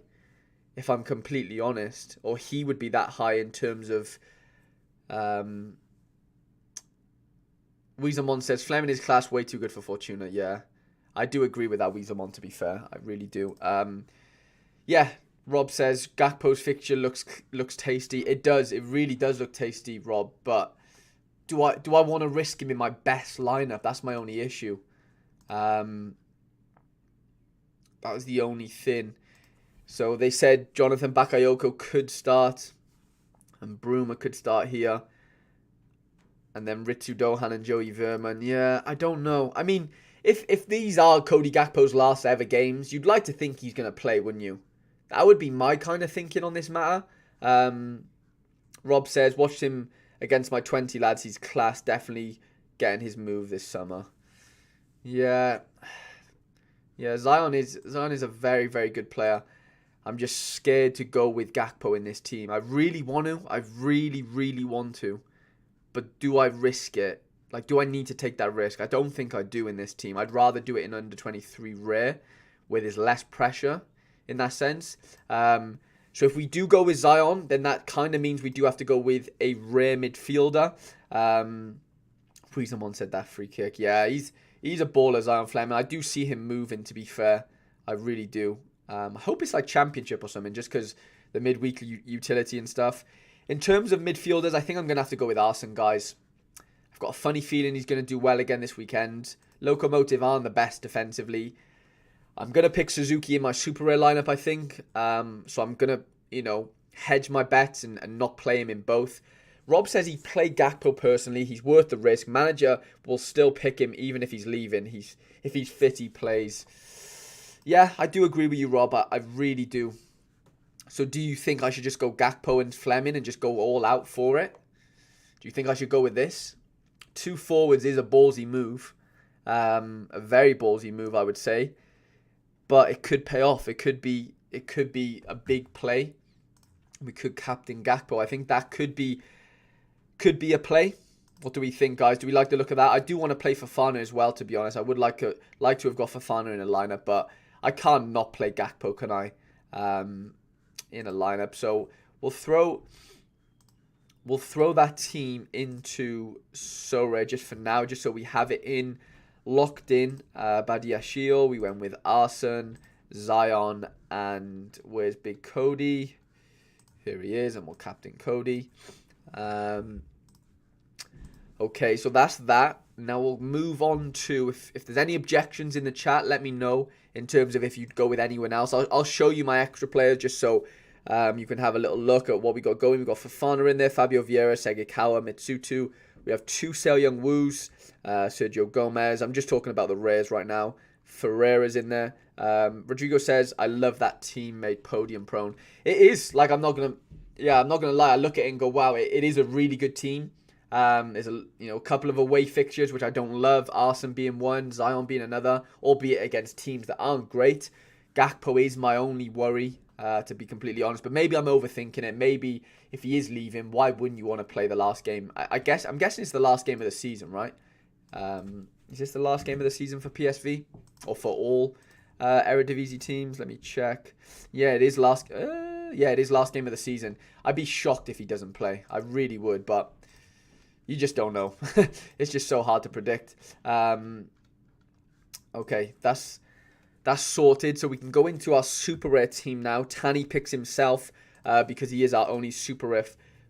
if I'm completely honest, or he would be that high in terms of. Weezermon says Fleming is class, way too good for Fortuna. Yeah, I do agree with that, Weezermon, to be fair. I really do. Rob says Gakpo's fixture looks tasty. It does. It really does look tasty, Rob. But do I want to risk him in my best lineup? That's my only issue. That was the only thing. So they said Jonathan Bakayoko could start, and Bruma could start here. And then Ritsu Dohan and Joey Verman. Yeah, I don't know. I mean, if these are Cody Gakpo's last ever games, you'd like to think he's going to play, wouldn't you? That would be my kind of thinking on this matter. Rob says, watched him against my 20 lads. He's class. Definitely getting his move this summer. Yeah, Zion is a very, very good player. I'm just scared to go with Gakpo in this team. I really want to. I really, really want to. But do I risk it? Like, do I need to take that risk? I don't think I do in this team. I'd rather do it in under 23 rare, where there's less pressure in that sense. So if we do go with Zion, then that kind of means we do have to go with a rare midfielder. Someone said that free kick. Yeah, he's a baller, Zion Fleming. I do see him moving, to be fair. I really do. I hope it's like Championship or something, just because the midweek utility and stuff. In terms of midfielders, I think I'm going to have to go with Arsene, guys. I've got a funny feeling he's going to do well again this weekend. Lokomotiv aren't the best defensively. I'm going to pick Suzuki in my Super Rare lineup, I think. So I'm going to, hedge my bets and not play him in both. Rob says he played Gakpo personally. He's worth the risk. Manager will still pick him even if he's leaving. If he's fit, he plays. Yeah, I do agree with you, Rob. I really do. So do you think I should just go Gakpo and Fleming and just go all out for it? Do you think I should go with this? 2 forwards is a ballsy move. A very ballsy move, I would say. But it could pay off. It could be a big play. We could captain Gakpo. I think that could be a play. What do we think, guys? Do we like the look of that? I do want to play Fofana as well, to be honest. I would like to have got Fofana in a lineup, but I can't not play Gakpo, can I? In a lineup. So we'll throw that team into Sorare just for now, just so we have it in locked in. Badiashile, we went with Arsene, Zion, and where's Big Cody? Here he is, and we'll captain Cody. Okay, so that's that. Now we'll move on to, if there's any objections in the chat, let me know in terms of if you'd go with anyone else. I'll show you my extra players just so you can have a little look at what we got going. We've got Fofana in there, Fabio Vieira, Segekawa, Mitsutu. We have 2 Seo Young Woos, Sergio Gomez. I'm just talking about the rares right now. Ferreira's in there. Rodrigo says, I love that team made podium prone. It is, like, I'm not gonna lie. I look at it and go, wow, it is a really good team. There's a couple of away fixtures which I don't love. Arsene being one, Zion being another, albeit against teams that aren't great. Gakpo is my only worry, to be completely honest. But maybe I'm overthinking it. Maybe if he is leaving, why wouldn't you want to play the last game? I'm guessing it's the last game of the season, right? Is this the last game of the season for PSV or for all Eredivisie teams? Let me check. Yeah, it is last. It is last game of the season. I'd be shocked if he doesn't play. I really would, but you just don't know. It's just so hard to predict. Okay, that's sorted. So we can go into our super rare team now. Tani picks himself because he is our only super rare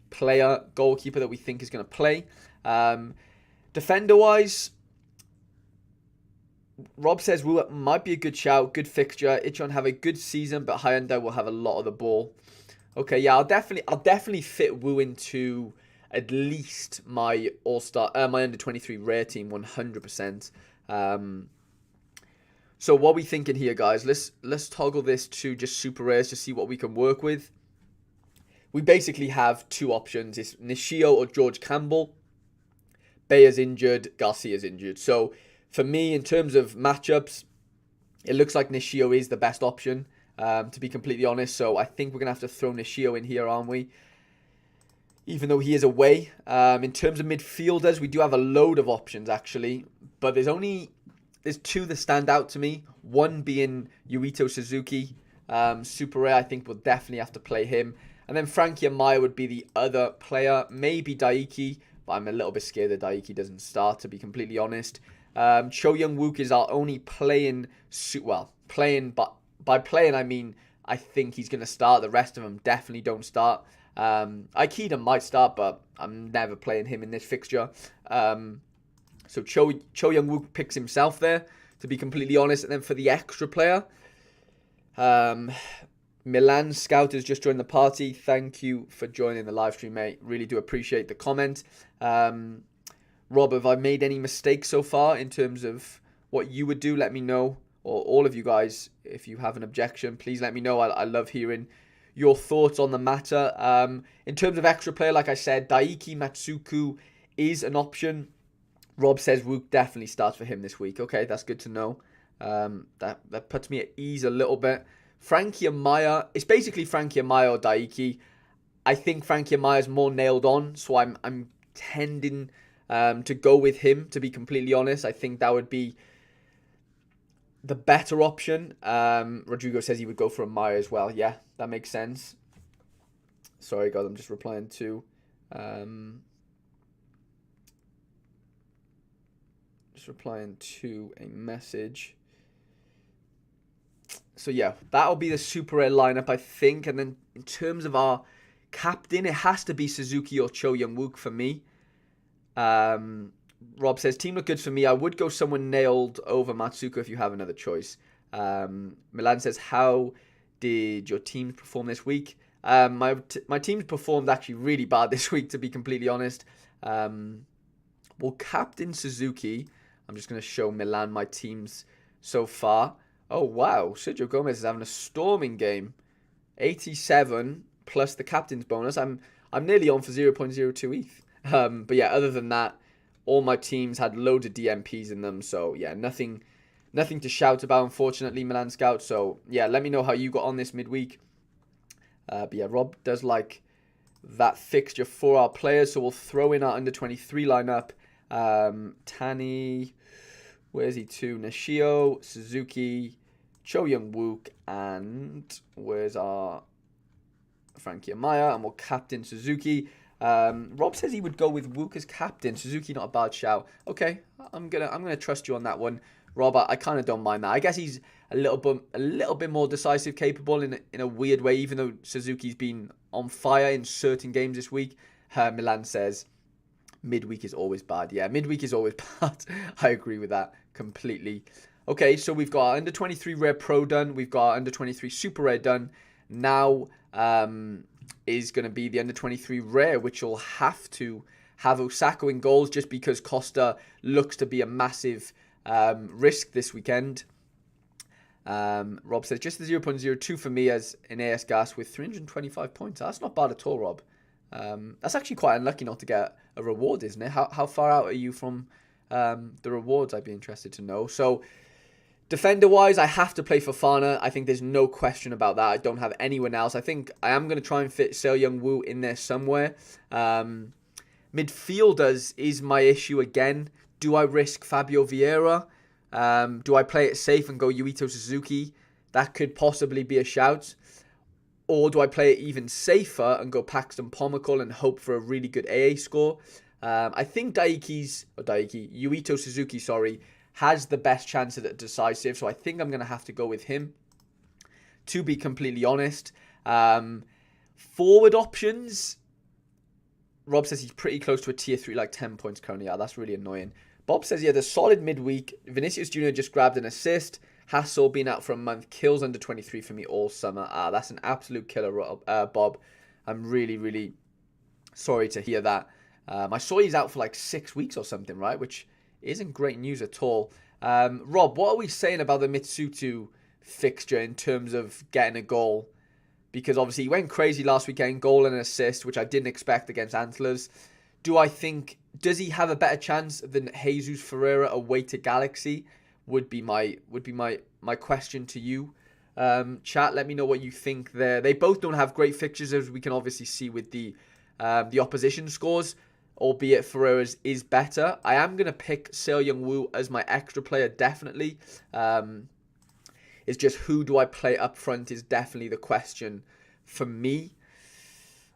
player, goalkeeper that we think is going to play. Defender-wise, Rob says Wu might be a good shout, good fixture. Ichon have a good season, but Hyundai will have a lot of the ball. Okay, yeah, I'll definitely fit Wu into at least my all-star, my under-23 rare team, 100%. So what are we thinking here, guys? Let's toggle this to just super rares to see what we can work with. We basically have 2 options. It's Nishio or George Campbell. Bayer's injured, Garcia's injured. So for me, in terms of matchups, it looks like Nishio is the best option, to be completely honest. So I think we're going to have to throw Nishio in here, aren't we? Even though he is away. In terms of midfielders, we do have a load of options, actually. But there's 2 that stand out to me. One being Yuito Suzuki. Super rare, I think we'll definitely have to play him. And then Frankie Amaya would be the other player. Maybe Daiki, but I'm a little bit scared that Daiki doesn't start, to be completely honest. Cho Young-wook is our only playing, but by playing I mean I think he's going to start. The rest of them definitely don't start. Aikida might start, but I'm never playing him in this fixture. So Cho Young-wook picks himself there, to be completely honest. And then for the extra player, Milan Scout has just joined the party. Thank you for joining the live stream, mate. Really do appreciate the comment. Rob, have I made any mistakes so far in terms of what you would do? Let me know. Or all of you guys, if you have an objection, please let me know. I love hearing your thoughts on the matter. In terms of extra player, like I said, Daiki Matsuku is an option. Rob says Wook definitely starts for him this week. Okay, that's good to know. That puts me at ease a little bit. Frankie Amaya, it's basically Frankie Amaya or Daiki. I think Frankie Amaya is more nailed on, so I'm tending to go with him, to be completely honest. I think that would be the better option. Rodrigo says he would go for Amaya as well. Yeah, that makes sense. Sorry, guys, I'm just replying to... a message. So yeah, that'll be the super rare lineup, I think. And then in terms of our captain, it has to be Suzuki or Cho Young-wook for me. Rob says, team look good for me. I would go someone nailed over Matsuko if you have another choice. Milan says, how did your team perform this week? My team's performed actually really bad this week, to be completely honest. Well, captain Suzuki, I'm just going to show Milan my teams so far. Oh, wow. Sergio Gomez is having a storming game. 87 plus the captain's bonus. I'm nearly on for 0.02 ETH. But yeah, other than that, all my teams had loads of DMPs in them. So yeah, nothing to shout about, unfortunately, Milan Scout. So yeah, let me know how you got on this midweek. But yeah, Rob does like that fixture for our players. So we'll throw in our under-23 lineup. Tani, where's he to? Nishio, Suzuki, Cho Young-wook, and where's our Frankie Amaya? And we'll captain Suzuki. Rob says he would go with Wook as captain. Suzuki, not a bad shout. Okay, I'm gonna trust you on that one, Rob. I kind of don't mind that. I guess he's a little bit more decisive, capable in a weird way. Even though Suzuki's been on fire in certain games this week. Milan says midweek is always bad. Yeah, midweek is always bad. I agree with that completely. Okay, so we've got our under 23 rare pro done. We've got our under 23 super rare done. Now is going to be the under 23 rare, which will have to have Osako in goals just because Costa looks to be a massive risk this weekend. Rob says just the 0.02 for me as an AS Gas with 325 points. That's not bad at all, Rob. That's actually quite unlucky not to get a reward, isn't it? How far out are you from the rewards? I'd be interested to know. So defender-wise, I have to play Fofana. I think there's no question about that. I don't have anyone else. I think I am going to try and fit Seo Young-woo in there somewhere. Midfielders is my issue again. Do I risk Fabio Vieira? Do I play it safe and go Yuito Suzuki? That could possibly be a shout. Or do I play it even safer and go Paxton Pomykal and hope for a really good AA score? I think Yuito Suzuki, has the best chance at it decisive. So I think I'm going to have to go with him, to be completely honest. Forward options, Rob says he's pretty close to a tier 3, like 10 points currently. Yeah, that's really annoying. Bob says he had a solid midweek. Vinicius Jr. just grabbed an assist. Hassel been out for a month. Kills under 23 for me all summer. That's an absolute killer, Bob. I'm really, really sorry to hear that. I saw he's out for like 6 weeks or something, right? Which isn't great news at all. Rob, what are we saying about the Mitsutu fixture in terms of getting a goal? Because obviously he went crazy last weekend, goal and assist, which I didn't expect against Antlers. Does he have a better chance than Jesus Ferreira away to Galaxy? Would be my question to you. Chat, let me know what you think there. They both don't have great fixtures, as we can obviously see with the opposition scores, albeit Ferreira's is better. I am going to pick Seo Young-woo as my extra player, definitely. It's just who do I play up front is definitely the question for me.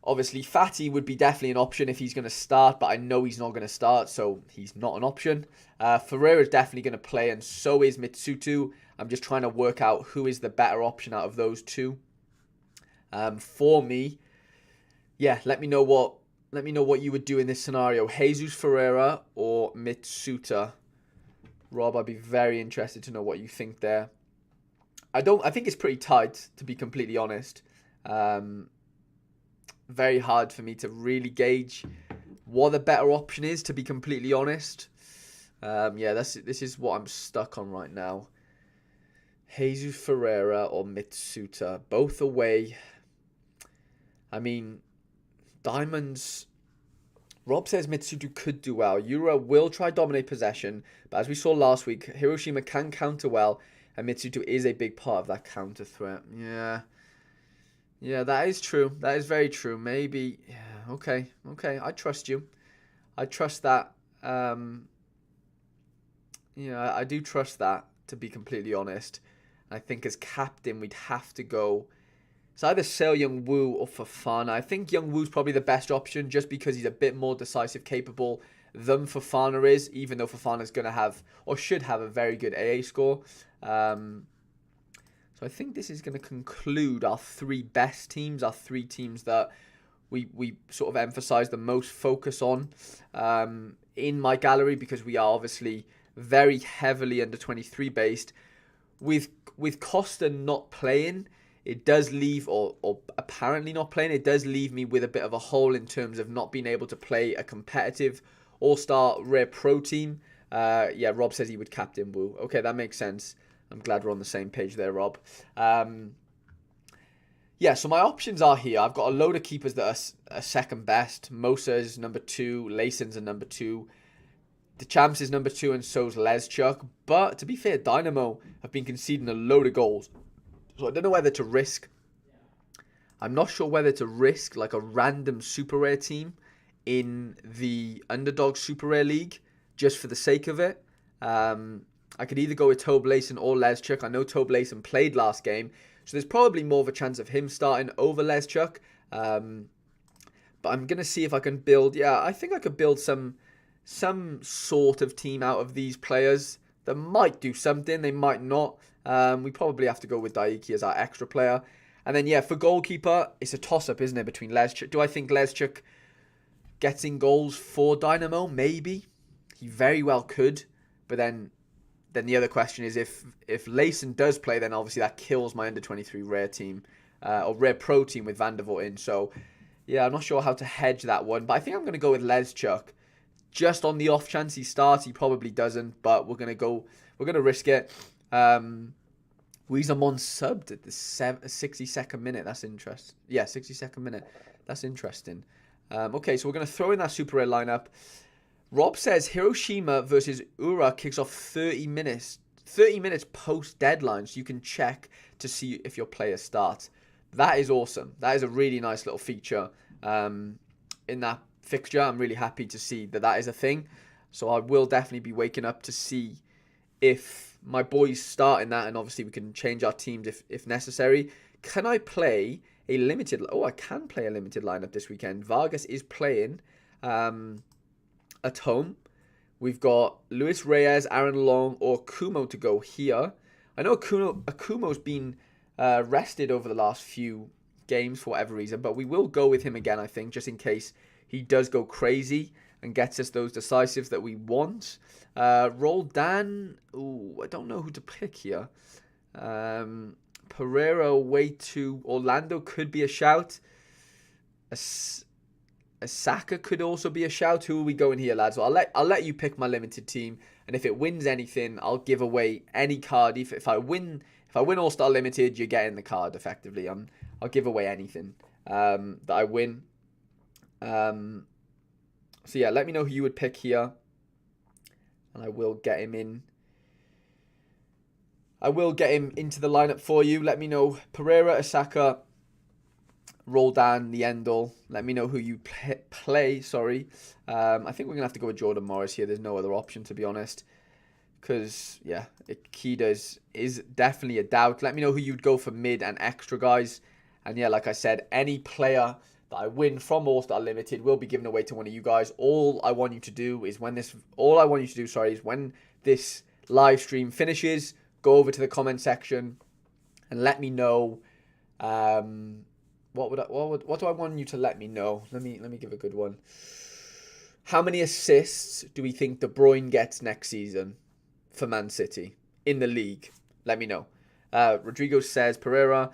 Obviously, Fatty would be definitely an option if he's going to start, but I know he's not going to start, so he's not an option. Ferreira is definitely going to play, and so is Mitsutu. I'm just trying to work out who is the better option out of those two. For me, yeah, let me know what you would do in this scenario. Jesus Ferreira or Mitsuta. Rob, I'd be very interested to know what you think there. I think it's pretty tight, to be completely honest. Very hard for me to really gauge what the better option is, to be completely honest. Yeah, this is what I'm stuck on right now. Jesus Ferreira or Mitsuta, both away. I mean, Diamonds. Rob says Mitsuta could do well. Yura will try dominate possession, but as we saw last week, Hiroshima can counter well, and Mitsuta is a big part of that counter threat. Yeah, that is true. That is very true. Maybe, yeah, okay. I trust you. I trust that. Yeah, I do trust that, to be completely honest. I think as captain, we'd have to go. It's either Seo Young-woo or Fofana. I think Young-woo's probably the best option just because he's a bit more decisive, capable than Fofana is, even though Fofana's going to have, or should have, a very good AA score. So I think this is going to conclude our 3 best teams, our 3 teams that we sort of emphasize the most focus on in my gallery, because we are obviously very heavily under 23 based. With Costa not playing, it does leave, or apparently not playing, it does leave me with a bit of a hole in terms of not being able to play a competitive all-star rare pro team. Yeah, Rob says he would captain Wu. Okay, that makes sense. I'm glad we're on the same page there, Rob. Yeah, so my options are here. I've got a load of keepers that are second best. Mosa's number 2. Layson's a number 2. The Champs is number 2, and so's Leschuk. But to be fair, Dynamo have been conceding a load of goals. So I don't know whether to risk. I'm not sure whether to risk like a random super rare team in the Underdog Super Rare League just for the sake of it. I I could either go with Toblason or Leszczuk. I know Toblason played last game, so there's probably more of a chance of him starting over Leszczuk. But I'm going to see if I can build... Yeah, I think I could build some sort of team out of these players that might do something. They might not. We probably have to go with Daiki as our extra player. And then, yeah, for goalkeeper, it's a toss-up, isn't it, between Leszczuk. Do I think Leszczuk gets in goals for Dynamo? Maybe. He very well could. But then the other question is if Layson does play, then obviously that kills my under-23 rare team. Or rare pro team with Van der Voort in. So... yeah, I'm not sure how to hedge that one, but I think I'm going to go with Leszczuk. Just on the off chance he starts, he probably doesn't, but we're going to risk it. Weezamon subbed at the 62nd minute. That's interesting. Yeah, 62nd minute. That's interesting. Okay, so we're going to throw in that super rare lineup. Rob says Hiroshima versus Ura kicks off 30 minutes post deadline, so you can check to see if your player starts. That is awesome. That is a really nice little feature in that fixture. I'm really happy to see that is a thing. So I will definitely be waking up to see if my boys start in that, and obviously we can change our teams if necessary. Can I play a limited... oh, I can play a limited lineup this weekend. Vargas is playing at home. We've got Luis Reyes, Aaron Long, or Kumo to go here. I know Akumo's been... rested over the last few games for whatever reason, but we will go with him again, I think, just in case he does go crazy and gets us those decisives that we want. Roldan, I don't know who to pick here. Pereira away to Orlando could be a shout. Asaka could also be a shout. Who are we going here, lads? Well, I'll let you pick my limited team, and if it wins anything, I'll give away any card. If I win All-Star Limited, you're getting the card, effectively. I'll give away anything that I win. So, yeah, let me know who you would pick here. And I will get him in. I will get him into the lineup for you. Let me know. Pereira, Asaka, Roldan, Niendel. Let me know who you play. Sorry. I think we're going to have to go with Jordan Morris here. There's no other option, to be honest. Because, yeah, Ikeda is definitely a doubt. Let me know who you'd go for mid and extra, guys. And, yeah, like I said, any player that I win from All-Star Limited will be given away to one of you guys. All I want you to do is when this live stream finishes, go over to the comment section and let me know. What do I want you to let me know? Let me give a good one. How many assists do we think De Bruyne gets next season for Man City in the league? Let me know. Rodrigo says Pereira.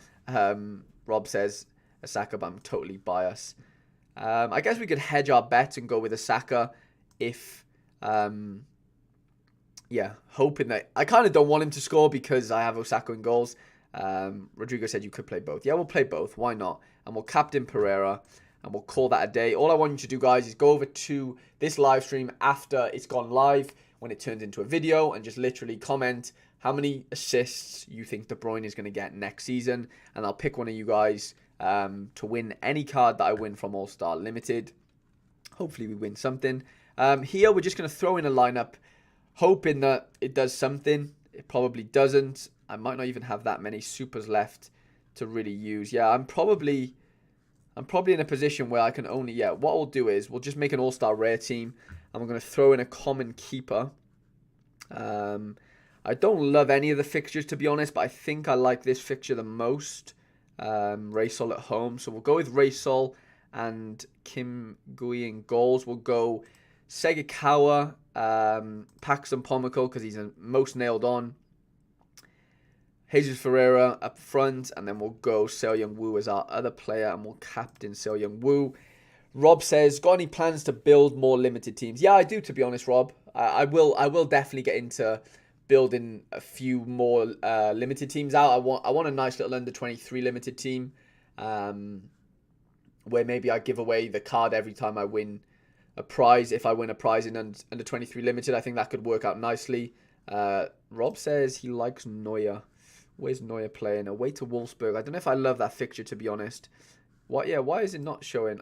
Rob says Asaka, but I'm totally biased. I guess we could hedge our bets and go with Asaka if, hoping that... I kind of don't want him to score because I have Osaka in goals. Rodrigo said you could play both. Yeah, we'll play both. Why not? And we'll captain Pereira and we'll call that a day. All I want you to do, guys, is go over to this live stream after it's gone live, when it turns into a video, and just literally comment how many assists you think De Bruyne is going to get next season, and I'll pick one of you guys to win any card that I win from All-Star Limited. Hopefully we win something. Here we're just going to throw in a lineup, hoping that it does something. It probably doesn't. I might not even have that many supers left to really use. Yeah, I'm probably in a position where I can only... Yeah, what we'll do is we'll just make an All-Star Rare team, and we're going to throw in a common keeper. I don't love any of the fixtures, to be honest, but I think I like this fixture the most. Raysol at home. So we'll go with Raysol and Kim Gui in goals. We'll go Segakawa, Paxton Pomoko, because he's most nailed on. Jesus Ferreira up front, and then we'll go Seo Young-woo as our other player, and we'll captain Seo Young-woo. Rob says, got any plans to build more limited teams? Yeah, I do, to be honest, Rob. I will definitely get into building a few more limited teams out. I want a nice little under-23 limited team, where maybe I give away the card every time I win a prize. If I win a prize in under-23 limited, I think that could work out nicely. Rob says he likes Neuer. Where's Neuer playing? Away to Wolfsburg. I don't know if I love that fixture, to be honest. Why is it not showing?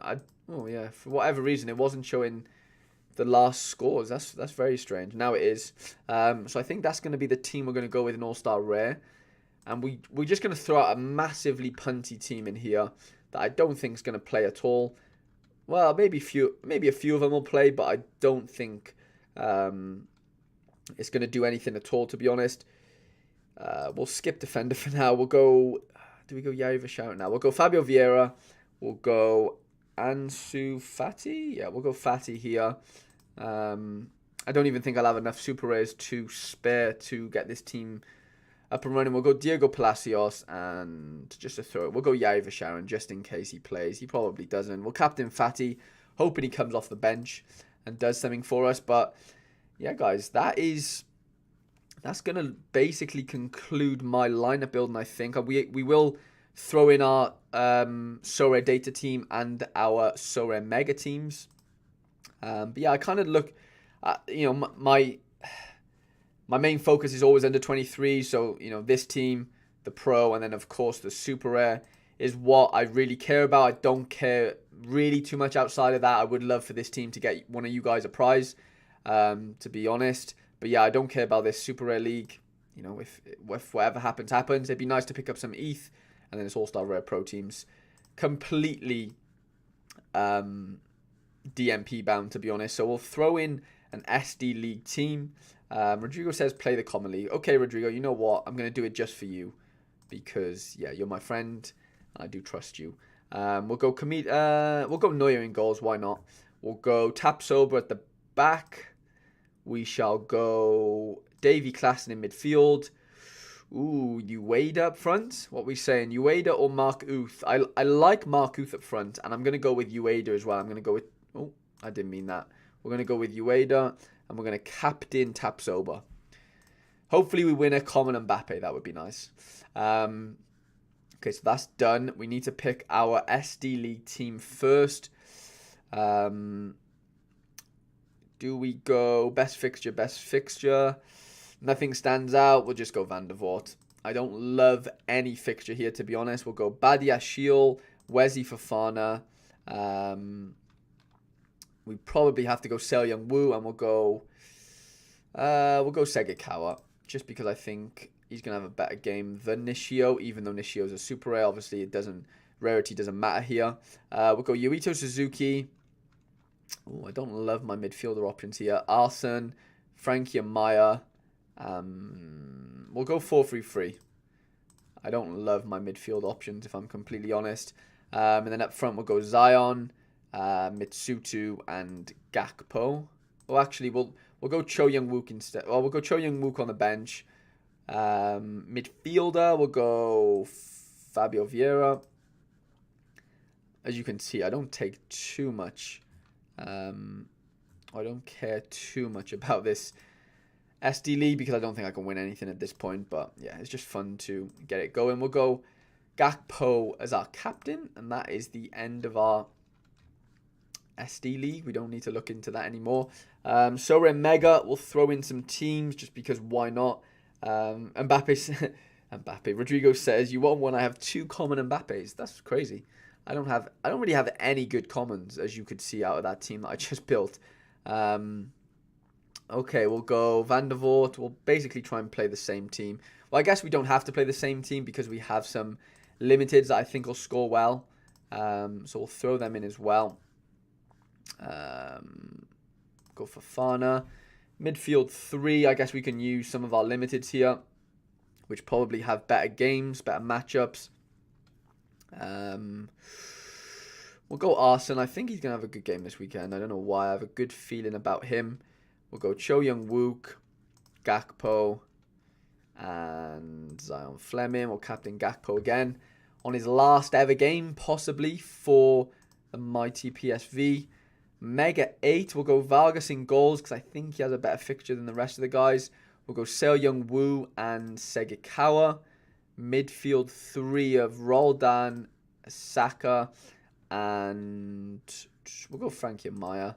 For whatever reason, it wasn't showing the last scores. That's very strange. Now it is. So I think that's going to be the team we're going to go with in All-Star Rare. And we're just going to throw out a massively punty team in here that I don't think is going to play at all. Well, maybe a few of them will play, but I don't think it's going to do anything at all, to be honest. We'll skip defender for now. We'll go... Do we go Yari Vashar now? We'll go Fabio Vieira. We'll go Ansu Fati. Yeah, we'll go Fati here. I don't even think I'll have enough super rares to spare to get this team up and running. We'll go Diego Palacios, and just to throw it, we'll go Yari Vashar just in case he plays. He probably doesn't. We'll captain Fati, hoping he comes off the bench and does something for us. But yeah, guys, that's going to basically conclude my lineup building, I think. We will throw in our Sorare data team and our Sorare mega teams. But yeah, I kind of look at, my main focus is always under 23. So, this team, the pro, and then, of course, the super rare is what I really care about. I don't care really too much outside of that. I would love for this team to get one of you guys a prize, to be honest. But yeah, I don't care about this super rare league. If whatever happens, happens. It'd be nice to pick up some ETH, and then it's all-star rare pro teams. Completely DMP bound, to be honest. So we'll throw in an SD league team. Rodrigo says play the common league. Okay, Rodrigo, you know what? I'm going to do it just for you because, yeah, you're my friend. I do trust you. We'll go Neuer in goals. Why not? We'll go Tapsoba at the back. We shall go Davy Klaassen in midfield. Ooh, Ueda up front. What are we saying? Ueda or Mark Uth? I like Mark Uth up front, and I'm going to go with Ueda as well. I'm going to go with... Oh, I didn't mean that. We're going to go with Ueda, and we're going to captain Tapsoba. Hopefully we win a common Mbappe. That would be nice. Okay, so that's done. We need to pick our SD League team first. Do we go best fixture, best fixture? Nothing stands out. We'll just go Van der Voort. I don't love any fixture here, to be honest. We'll go Badiashile, Wesley Fofana. We probably have to go Seo Young-woo, and we'll go Segikawa, just because I think he's going to have a better game than Nishio, even though Nishio is a super rare. Obviously, rarity doesn't matter here. We'll go Yuito Suzuki. Oh, I don't love my midfielder options here. Arsene, Frankie Amaya. We'll go 4-3-3. I don't love my midfield options, if I'm completely honest. And then up front, we'll go Zion, Mitsutu, and Gakpo. Well, actually, we'll go Cho Young-wook instead. Well, we'll go Cho Young-wook on the bench. Midfielder, we'll go Fabio Vieira. As you can see, I don't take too much... I don't care too much about this SD League because I don't think I can win anything at this point. But yeah, it's just fun to get it going. We'll go Gakpo as our captain, and that is the end of our SD League. We don't need to look into that anymore. Sorare Mega, we'll throw in some teams just because why not? Mbappe. Rodrigo says, you want one? I have 2 common Mbappes. That's crazy. I don't really have any good commons, as you could see out of that team that I just built. Okay, we'll go Van der Voort. We'll basically try and play the same team. Well, I guess we don't have to play the same team because we have some limiteds that I think will score well. So we'll throw them in as well. Go for Fana. Midfield 3, I guess we can use some of our limiteds here, which probably have better games, better matchups. We'll go Arsene. I think he's going to have a good game this weekend. I don't know why. I have a good feeling about him. We'll go Cho Young-wook, Gakpo, and Zion Fleming. We'll captain Gakpo again on his last ever game, possibly, for the mighty PSV. Mega 8, we'll go Vargas in goals because I think he has a better fixture than the rest of the guys. We'll go Seo Young-woo and Segikawa. Midfield 3 of Roldan, Saka, and we'll go Frankie Amaya.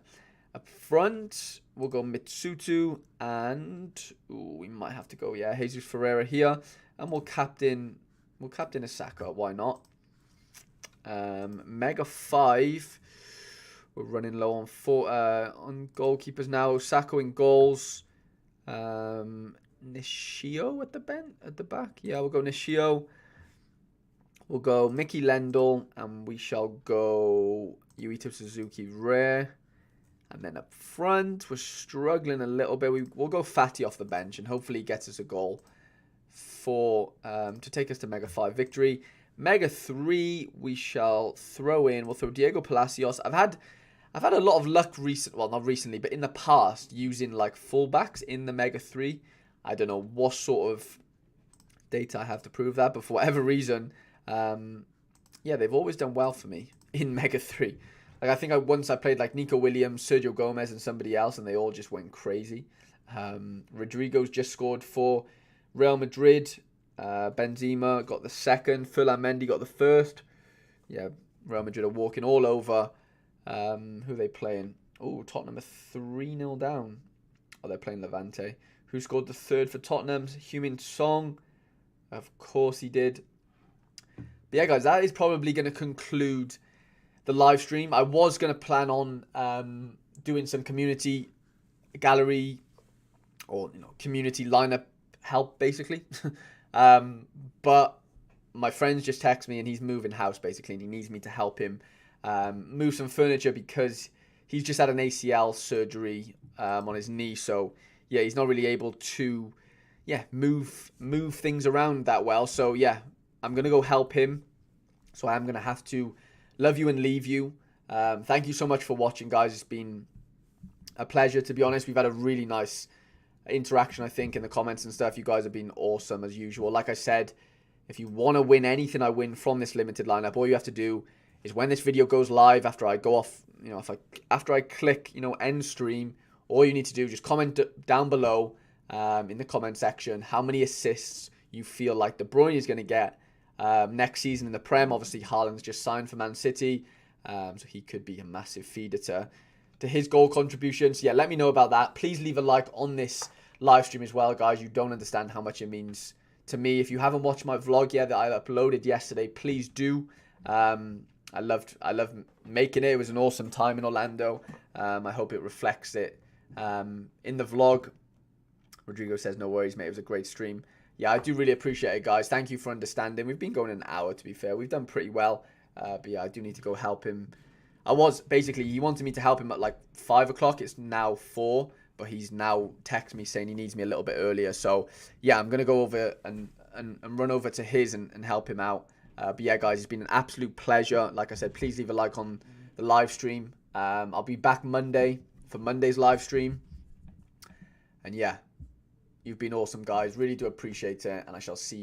Up front, we'll go Mitsutu, and we might have to go, Jesus Ferreira here. And we'll captain a Saka, why not? Mega 5, We're running low on on goalkeepers now. Osako in goals. Nishio at the back. Yeah, we'll go Nishio. We'll go Mickey Lendl, and we shall go Yuito Suzuki rare. And then up front, we're struggling a little bit. We'll go Fatty off the bench, and hopefully he gets us a goal to take us to Mega 5 victory. Mega 3, we shall throw in. We'll throw Diego Palacios. I've had a lot of luck not recently, but in the past, using like fullbacks in the Mega 3. I don't know what sort of data I have to prove that, but for whatever reason, yeah, they've always done well for me in Mega 3. Like, I think once I played like Nico Williams, Sergio Gomez, and somebody else, and they all just went crazy. Rodrigo's just scored for Real Madrid. Benzema got the second. Ferland Mendy got the first. Yeah, Real Madrid are walking all over. Who are they playing? Oh, Tottenham are 3-0 down. Oh, they're playing Levante. Who scored the third for Tottenham? Heung-min Song. Of course he did. But yeah, guys, that is probably going to conclude the live stream. I was going to plan on doing some community gallery or community lineup help, basically. But my friends just text me, and he's moving house, basically, and he needs me to help him move some furniture because he's just had an ACL surgery on his knee. So yeah, he's not really able to move things around that well. So yeah, I'm gonna go help him. So I'm gonna have to love you and leave you. Thank you so much for watching, guys. It's been a pleasure, to be honest. We've had a really nice interaction, I think, in the comments and stuff. You guys have been awesome as usual. Like I said, if you want to win anything I win from this limited lineup, all you have to do is when this video goes live, after I go off, after I click, end stream, all you need to do is just comment down below in the comment section how many assists you feel like De Bruyne is going to get next season in the Prem. Obviously, Haaland's just signed for Man City, so he could be a massive feeder to his goal contribution. So yeah, let me know about that. Please leave a like on this live stream as well, guys. You don't understand how much it means to me. If you haven't watched my vlog yet that I uploaded yesterday, please do. I loved making it. It was an awesome time in Orlando. I hope it reflects it in the vlog. Rodrigo says, no worries, mate. It was a great stream. Yeah, I do really appreciate it, guys. Thank you for understanding. We've been going an hour, to be fair. We've done pretty well. But yeah, I do need to go help him. He wanted me to help him at like 5 o'clock. It's now 4, but he's now texted me saying he needs me a little bit earlier. So yeah, I'm going to go over and run over to his and help him out. But yeah, guys, it's been an absolute pleasure. Like I said, please leave a like on the live stream. I'll be back Monday for Monday's live stream. And yeah, you've been awesome, guys. Really do appreciate it. And I shall see you.